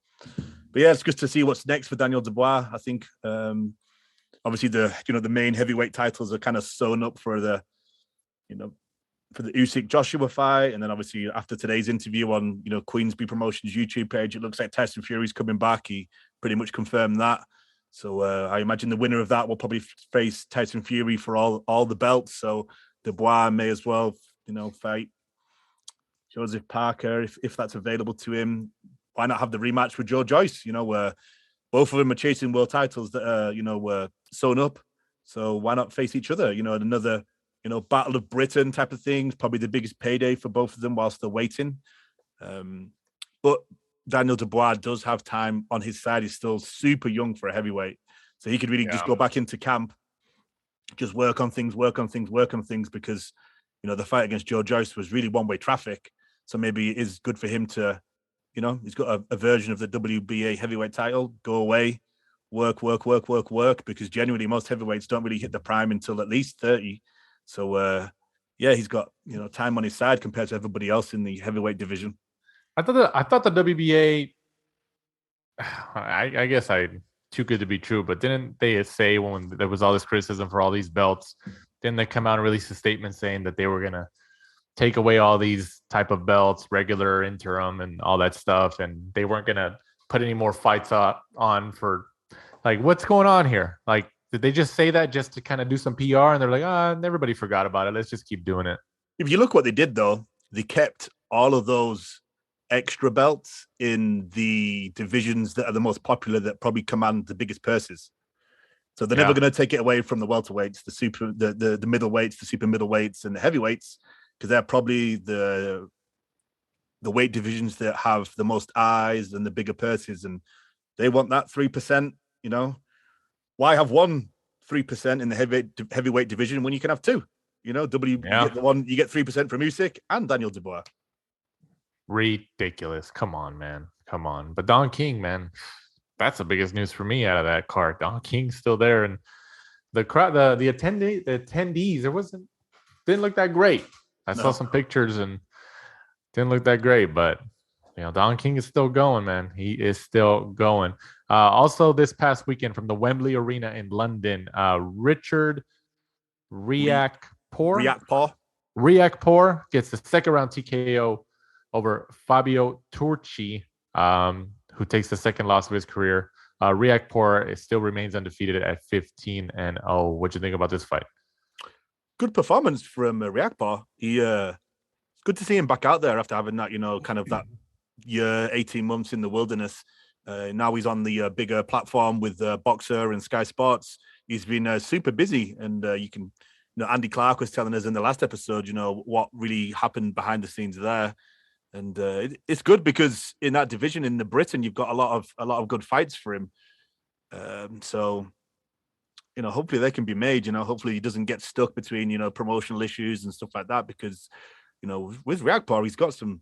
but yeah, it's good to see what's next for Daniel Dubois. I think obviously the main heavyweight titles are kind of sewn up for the Usyk Joshua fight, and then obviously after today's interview on Queensby Promotions YouTube page, it looks like Tyson Fury's coming back. He pretty much confirmed that. So I imagine the winner of that will probably face Tyson Fury for all the belts. So Dubois may as well, fight Joseph Parker if that's available to him. Why not have the rematch with Joe Joyce? Where both of them are chasing world titles that are were sewn up. So why not face each other? Another Battle of Britain type of things. Probably the biggest payday for both of them whilst they're waiting. But Daniel Dubois does have time on his side. He's still super young for a heavyweight. So he could really just go back into camp, just work on things, because, the fight against Joe Joyce was really one-way traffic. So maybe it is good for him to, he's got a version of the WBA heavyweight title, go away, work, because genuinely most heavyweights don't really hit the prime until at least 30. So, he's got, time on his side compared to everybody else in the heavyweight division. I thought the WBA, I guess too good to be true, but didn't they say when there was all this criticism for all these belts, didn't they come out and release a statement saying that they were going to take away all these type of belts, regular, interim, and all that stuff, and they weren't going to put any more fights on for, like, what's going on here? Like, did they just say that just to kind of do some PR, and they're like, everybody forgot about it, let's just keep doing it? If you look what they did, though, they kept all of those extra belts in the divisions that are the most popular, that probably command the biggest purses. So they're never going to take it away from the welterweights, the middleweights, the super middleweights, and the heavyweights, because they're probably the weight divisions that have the most eyes and the bigger purses, and they want that 3%. Why have 3% in the heavyweight division when you can have two? You get the one, you get 3% from Usyk and Daniel Dubois. Ridiculous. Come on, man. Come on. But Don King, man, that's the biggest news for me out of that card. Don King's still there, and the crowd, the attendees, didn't look that great. I saw some pictures and didn't look that great, but Don King is still going, man. He is still going. Also, this past weekend from the Wembley Arena in London, Richard Riakporhe gets the second round TKO over Fabio Turchi, who takes the second loss of his career. Riakporhe still remains undefeated at 15-0. What do you think about this fight? Good performance from Riakporhe. It's good to see him back out there after having that, kind of that year, 18 months in the wilderness. Now he's on the bigger platform with Boxer and Sky Sports. He's been super busy, and Andy Clark was telling us in the last episode, what really happened behind the scenes there. And it's good because in that division in the Britain, you've got a lot of good fights for him. So, hopefully they can be made. Hopefully he doesn't get stuck between promotional issues and stuff like that. Because with Riakporhe, he's got some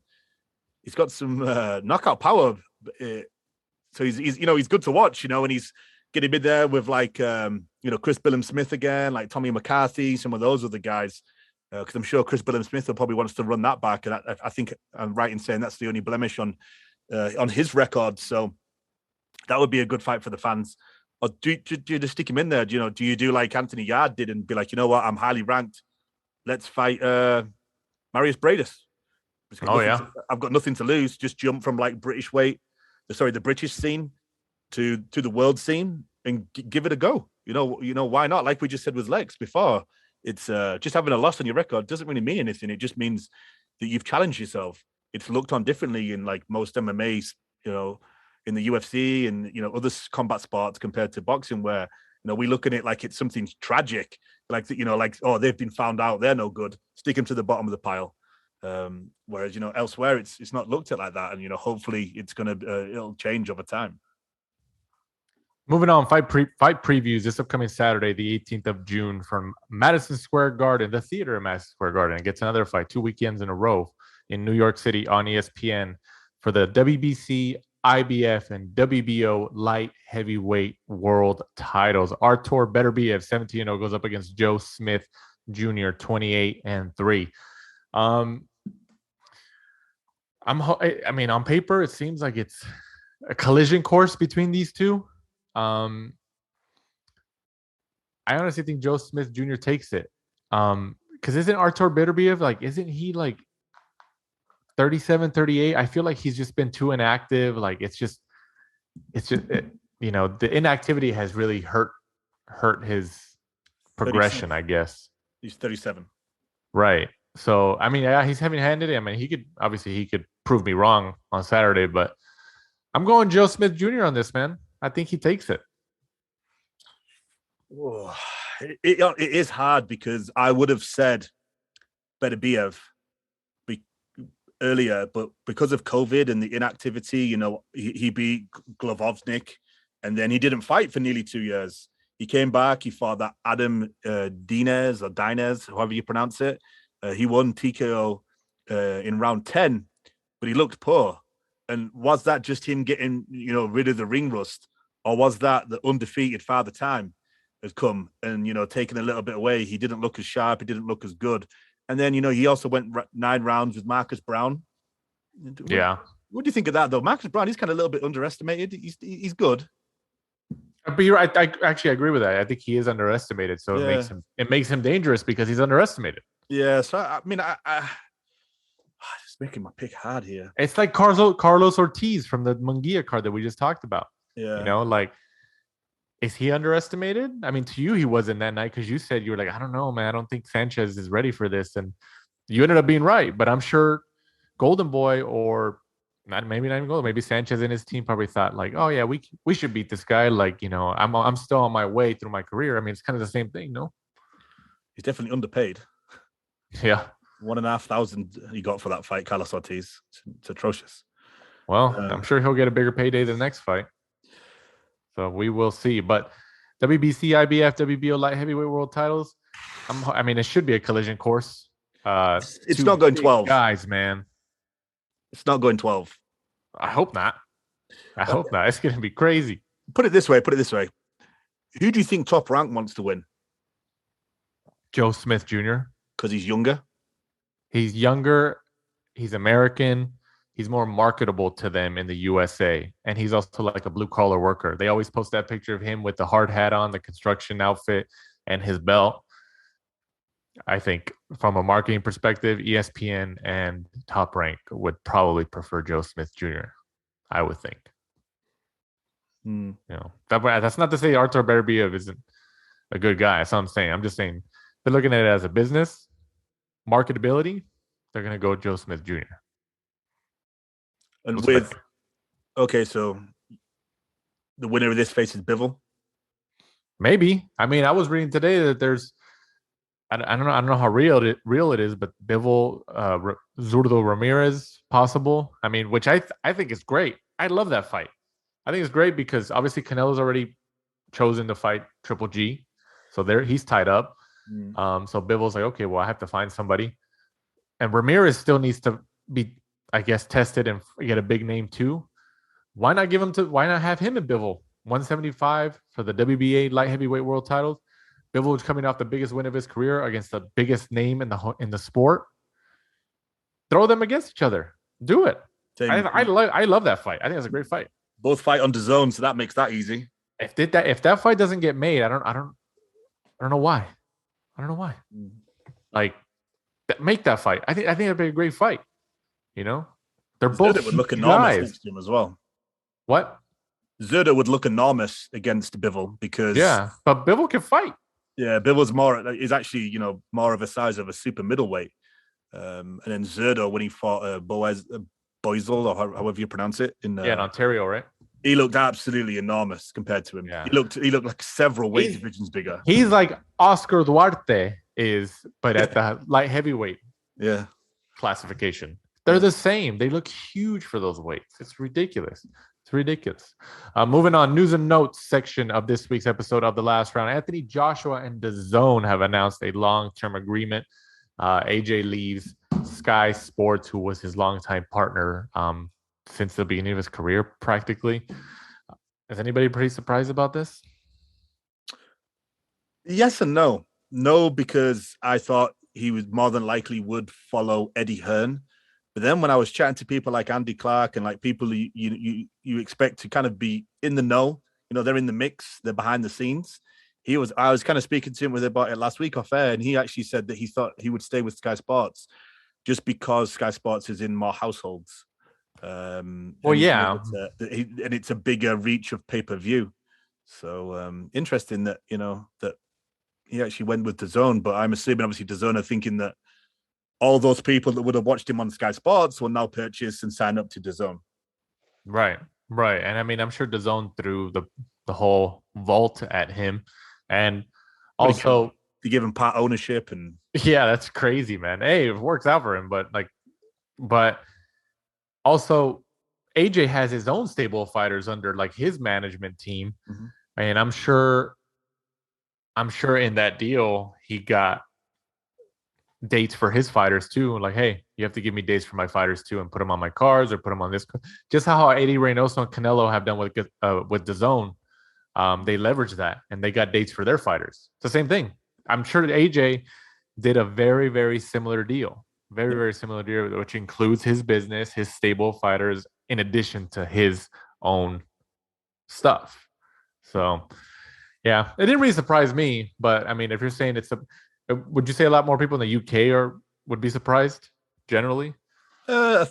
knockout power. So he's good to watch. And he's getting in there with like Chris Billum-Smith again, like Tommy McCarthy, some of those other guys. Because I'm sure Chris Billum-Smith will probably wants to run that back, and I think I'm right in saying that's the only blemish on his record. So that would be a good fight for the fans. Or do you just stick him in there? Do you do like Anthony Yard did and be like, what, I'm highly ranked. Let's fight Marius Bradis. I've got nothing to lose. Just jump from like the British scene to the world scene and give it a go. You know why not? Like we just said with Lex before, it's just having a loss on your record doesn't really mean anything. It just means that you've challenged yourself. It's looked on differently in like most MMAs, in the UFC and other combat sports compared to boxing, where we look at it like it's something tragic, like oh, they've been found out, they're no good, stick them to the bottom of the pile. Whereas elsewhere it's not looked at like that, and hopefully it's it'll change over time. Moving on, fight previews this upcoming Saturday, the 18th of June, from Madison Square Garden, the theater of Madison Square Garden. It gets another fight 2 weekends in a row in New York City on ESPN for the WBC, IBF, and WBO light heavyweight world titles. Artur Beterbiev, 17-0, goes up against Joe Smith Jr., 28-3. I mean, on paper, it seems like it's a collision course between these two. I honestly think Joe Smith Jr. takes it. Because isn't Artur Beterbiev, isn't he 37, 38? I feel like he's just been too inactive. The inactivity has really hurt his progression, 37. I guess. He's 37. Right. So, I mean, yeah, he's heavy-handed. I mean, he could prove me wrong on Saturday, but I'm going Joe Smith Jr. on this, man. I think he takes it. Oh, it is hard because I would have said Beterbiev earlier, but because of COVID and the inactivity, he beat Glavovnik, and then he didn't fight for nearly 2 years. He came back. He fought that Adam Dinez, however you pronounce it. He won TKO in round 10, but he looked poor. And was that just him getting, rid of the ring rust? Or was that the undefeated Father Time has come and, taken a little bit away? He didn't look as sharp. He didn't look as good. And then, he also went 9 rounds with Marcus Brown. Yeah. What do you think of that, though? Marcus Brown, he's kind of a little bit underestimated. He's good. But you're right. I actually agree with that. I think he is underestimated. So it makes him dangerous because he's underestimated. Yeah. So, I mean, I just making my pick hard here. It's like Carlos Ortiz from the Munguia card that we just talked about. Yeah. Is he underestimated? I mean, to you, he wasn't that night because you said you were like, I don't know, man. I don't think Sanchez is ready for this. And you ended up being right. But I'm sure Golden Boy, or maybe not even Golden, maybe Sanchez and his team probably thought oh, yeah, we should beat this guy. I'm still on my way through my career. I mean, it's kind of the same thing, no? He's definitely underpaid. Yeah. $1,500 he got for that fight, Carlos Ortiz. It's atrocious. Well, I'm sure he'll get a bigger payday the next fight. So we will see. But WBC, IBF, WBO light heavyweight world titles, it should be a collision course. It's not going 12. Guys, man. It's not going 12. I hope not. It's going to be crazy. Put it this way. Who do you think Top Rank wants to win? Joe Smith Jr. Because he's younger? He's younger. He's American. He's more marketable to them in the USA. And he's also like a blue-collar worker. They always post that picture of him with the hard hat on, the construction outfit, and his belt. I think from a marketing perspective, ESPN and Top Rank would probably prefer Joe Smith Jr., I would think. That's not to say Artur Beterbiev isn't a good guy. That's what I'm saying. I'm just saying they're looking at it as a business, marketability. They're going to go Joe Smith Jr. And so the winner of this faces Bivol? Maybe. I mean, I was reading today that there's, I don't know how real it is, but Bivol, Zurdo Ramirez possible. I mean, which I think is great. I love that fight. I think it's great because obviously Canelo's already chosen to fight Triple G, so he's tied up. So Bivol's like, okay, well, I have to find somebody, and Ramirez still needs to be, I guess, tested and get a big name too. Why not have him in Bivol? 175 for the WBA light heavyweight world titles. Bivol is coming off the biggest win of his career against the biggest name in the sport. Throw them against each other. Do it. I love that fight. I think it's a great fight. Both fight on DAZN, so that makes that easy. If that fight doesn't get made, I don't know why. I don't know why. that make that fight. I think that'd be a great fight. You know, they're both Zerda would look huge enormous guys. next to him as well. What? Zerda would look enormous against Bivol because but Bivol can fight. Yeah, Bivol's is actually more of a size of a super middleweight. And then Zerda, when he fought Boisel, or however you pronounce it, in Ontario, right? He looked absolutely enormous compared to him. Yeah. He looked like several weight divisions bigger. He's like Oscar Duarte but at the light heavyweight classification. They're the same. They look huge for those weights. It's ridiculous. Moving on, news and notes section of this week's episode of The Last Round. Anthony Joshua and DAZN have announced a long-term agreement. AJ leaves Sky Sports, who was his longtime partner since the beginning of his career, practically. Is anybody pretty surprised about this? Yes and no. No, because I thought he was more than likely would follow Eddie Hearn. But then when I was chatting to people like Andy Clark and like people you expect to kind of be in the know, they're in the mix, they're behind the scenes. I was kind of speaking to him about it last week off air, and he actually said that he thought he would stay with Sky Sports just because Sky Sports is in more households. And it's a bigger reach of pay-per-view. So interesting that that he actually went with DAZN, but I'm assuming obviously DAZN are thinking that all those people that would have watched him on Sky Sports will now purchase and sign up to DAZN. Right. And I mean, I'm sure DAZN threw the whole vault at him, and also to give him part ownership. And that's crazy, man. Hey, it works out for him, but also AJ has his own stable of fighters under like his management team, and I'm sure in that deal he got dates for his fighters too. Like, hey, you have to give me dates for my fighters too, and put them on my cards or put them on this. Just how Eddie Reynoso and Canelo have done with DAZN. They leveraged that and they got dates for their fighters. It's the same thing. I'm sure that AJ did a very, very similar deal. Very, very similar deal, which includes his business, his stable of fighters, in addition to his own stuff. So, yeah, it didn't really surprise me. But I mean, if you're saying would you say a lot more people in the UK would be surprised generally? I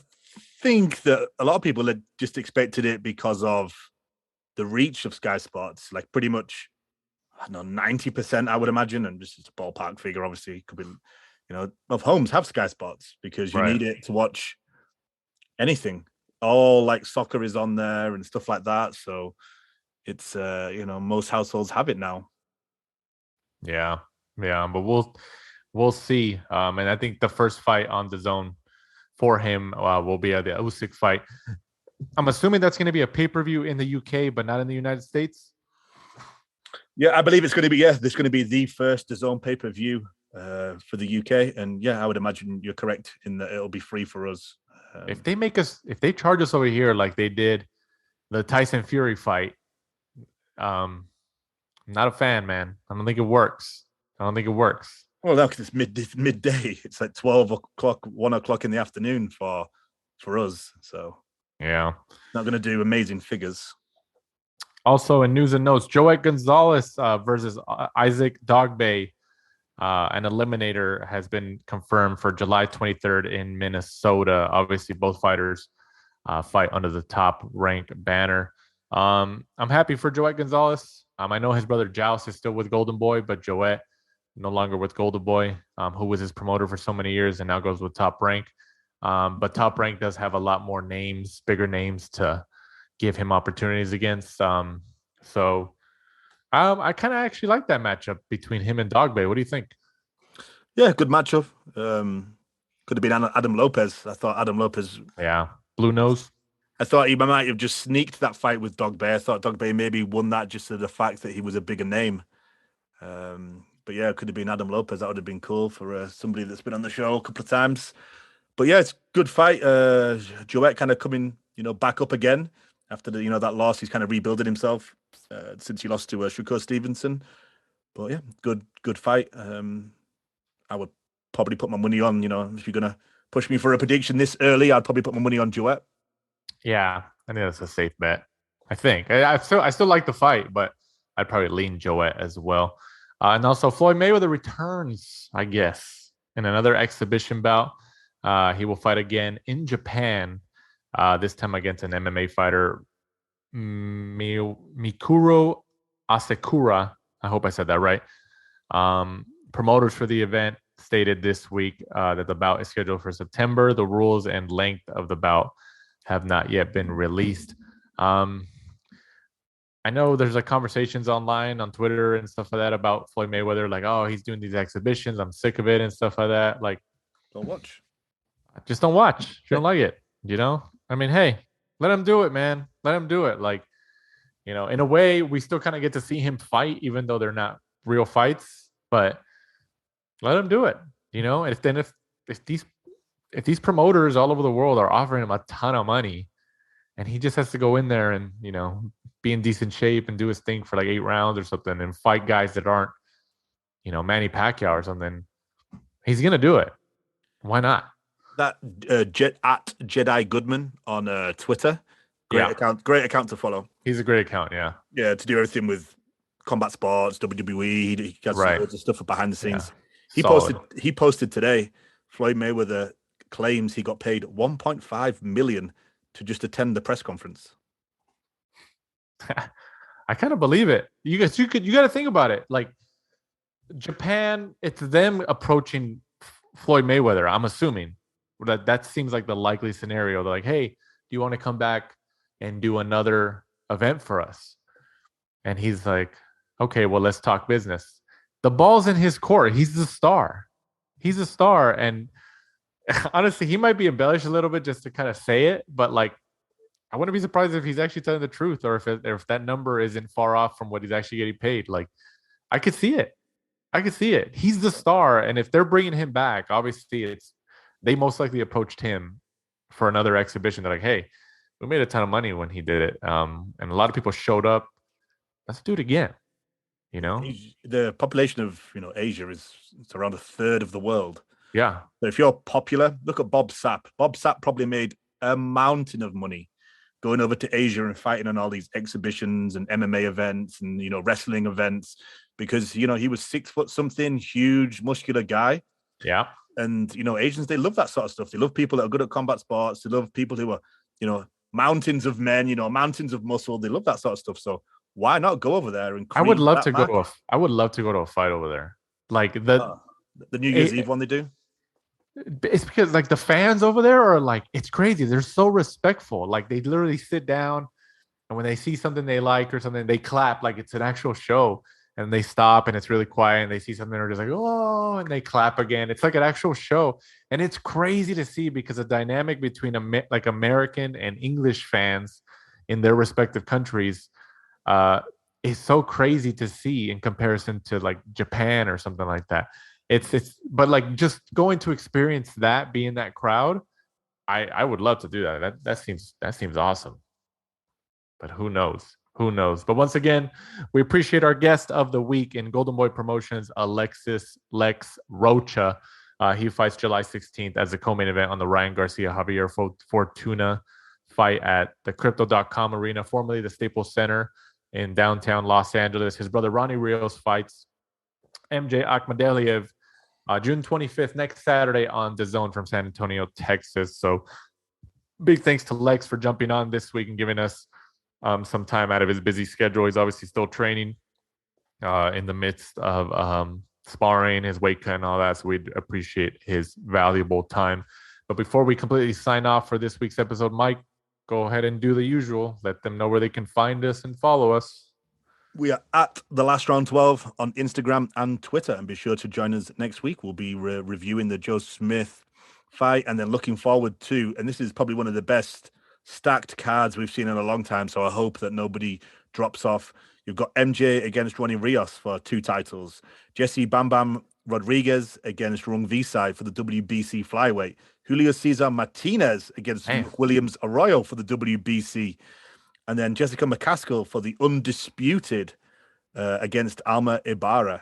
think that a lot of people had just expected it because of the reach of Sky Sports. Like pretty much, 90%, I would imagine, and just a ballpark figure, obviously, could be, of homes have Sky Sports because you need it to watch anything. All like soccer is on there and stuff like that. So it's, most households have it now. Yeah, but we'll see. And I think the first fight on DAZN for him will be the Usyk fight. I'm assuming that's going to be a pay-per-view in the UK, but not in the United States. Yeah, I believe it's going to be. There's going to be the first DAZN pay-per-view for the UK, and I would imagine you're correct in that it'll be free for us. If they charge us over here like they did the Tyson Fury fight, I'm not a fan, man. I don't think it works. Well, no, because it's midday. It's like 12 o'clock, 1 o'clock in the afternoon for us. So yeah, not going to do amazing figures. Also in news and notes, Joet Gonzalez versus Isaac Dogbe. An eliminator has been confirmed for July 23rd in Minnesota. Obviously, both fighters fight under the Top Rank banner. I'm happy for Joet Gonzalez. I know his brother Joust is still with Golden Boy, but Joet no longer with Golden Boy, who was his promoter for so many years and now goes with Top Rank. But Top Rank does have a lot more names, bigger names to give him opportunities against. So I kind of actually like that matchup between him and Dogbe. What do you think? Yeah, good matchup. Could have been Adam Lopez. I thought Adam Lopez. Yeah, blue nose. I thought he might have just sneaked that fight with Dogbe. I thought Dogbe maybe won that just to the fact that he was a bigger name. But yeah, it could have been Adam Lopez. That would have been cool for somebody that's been on the show a couple of times. But yeah, it's a good fight. Joet kind of coming, back up again after the, that loss. He's kind of rebuilding himself since he lost to Shakur Stevenson. But yeah, good fight. I would probably put my money on, if you're gonna push me for a prediction this early, I'd probably put my money on Joet. Yeah, I think that's a safe bet. I think I still like the fight, but I'd probably lean Joet as well. And also Floyd Mayweather returns, I guess. in another exhibition bout. He will fight again in Japan, this time against an MMA fighter, Mikuro Asekura. I hope I said that right. Promoters for the event stated this week that the bout is scheduled for September. The rules and length of the bout have not yet been released. I know there's like conversations online on Twitter and stuff like that about Floyd Mayweather, like, oh, he's doing these exhibitions. I'm sick of it and stuff like that. Like, don't watch. Just don't watch. If you don't like it, I mean, hey, let him do it, man. Let him do it. Like, in a way, we still kind of get to see him fight, even though they're not real fights. But let him do it. If these promoters all over the world are offering him a ton of money, and he just has to go in there and be in decent shape and do his thing for like 8 rounds or something and fight guys that aren't, Manny Pacquiao or something, he's gonna do it. Why not? That at Jedi Goodman on Twitter, great account to follow. He's a great account, yeah. Yeah, to do everything with combat sports, WWE. He does loads of stuff behind the scenes. Yeah. He posted today. Floyd Mayweather claims he got paid $1.5 million to just attend the press conference. I kind of believe it. You got to think about it. Like Japan, it's them approaching Floyd Mayweather. I'm assuming that seems like the likely scenario. They're like, hey, do you want to come back and do another event for us? And he's like, okay, well, let's talk business. The ball's in his court. He's the star. And honestly, he might be embellished a little bit just to kind of say it, but like, I wouldn't be surprised if he's actually telling the truth, or if that number isn't far off from what he's actually getting paid. Like, I could see it. He's the star, and if they're bringing him back, obviously they most likely approached him for another exhibition. They're like, hey, we made a ton of money when he did it, and a lot of people showed up. Let's do it again. The population of Asia it's around 1/3 of the world. Yeah. So if you're popular, look at Bob Sapp. Bob Sapp probably made a mountain of money going over to Asia and fighting on all these exhibitions and MMA events and wrestling events, because he was 6 foot something, huge, muscular guy. Yeah. And Asians, they love that sort of stuff. They love people that are good at combat sports. They love people who are mountains of men, mountains of muscle. They love that sort of stuff. So why not go over there and I would love to go to a fight over there. Like the New Year's Eve one they do. It's because like the fans over there are like, it's crazy. They're so respectful. Like they literally sit down, and when they see something they like or something, they clap like it's an actual show, and they stop and it's really quiet, and they see something, they're just like, oh, and they clap again. It's like an actual show. And it's crazy to see, because the dynamic between like American and English fans in their respective countries is so crazy to see in comparison to like Japan or something like that. But like just going to experience that, be in that crowd, I would love to do that. That seems awesome. But who knows? But once again, we appreciate our guest of the week in Golden Boy Promotions, Alexis Lex Rocha. He fights July 16th as a co-main event on the Ryan Garcia Javier Fortuna fight at the Crypto.com Arena, formerly the Staples Center in downtown Los Angeles. His brother Ronnie Rios fights MJ Akhmadaliev June 25th, next Saturday on DAZN from San Antonio, Texas. So big thanks to Lex for jumping on this week and giving us some time out of his busy schedule. He's obviously still training in the midst of sparring, his weight cut and all that. So we'd appreciate his valuable time. But before we completely sign off for this week's episode, Mike, go ahead and do the usual. Let them know where they can find us and follow us. We are at The Last Round 12 on Instagram and Twitter. And be sure to join us next week. We'll be reviewing the Joe Smith fight, and then looking forward to, and this is probably one of the best stacked cards we've seen in a long time. So I hope that nobody drops off. You've got MJ against Ronnie Rios for 2 titles. Jesse Bam Bam Rodriguez against Rung Visai for the WBC flyweight. Julio Cesar Martinez against Williams Arroyo for the WBC. And then Jessica McCaskill for the undisputed against Alma Ibarra.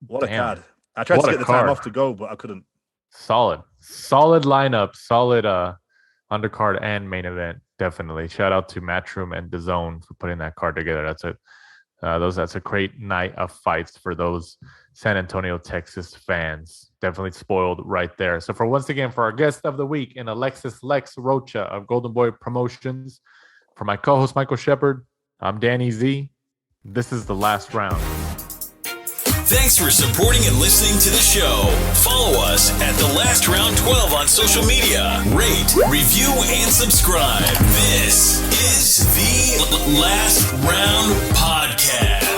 What a card. I tried to get the time off to go, but I couldn't. Solid lineup, solid undercard and main event. Definitely. Shout out to Matchroom and DAZN for putting that card together. That's a great night of fights for those San Antonio, Texas fans. Definitely spoiled right there. So once again, for our guest of the week in Alexis Lex Rocha of Golden Boy Promotions, for my co-host Michael Shepard, I'm Danny Z. This is the last round. Thanks for supporting and listening to the show. Follow us at The Last Round 12 on social media. Rate, review, and subscribe. This is the Last Round Podcast.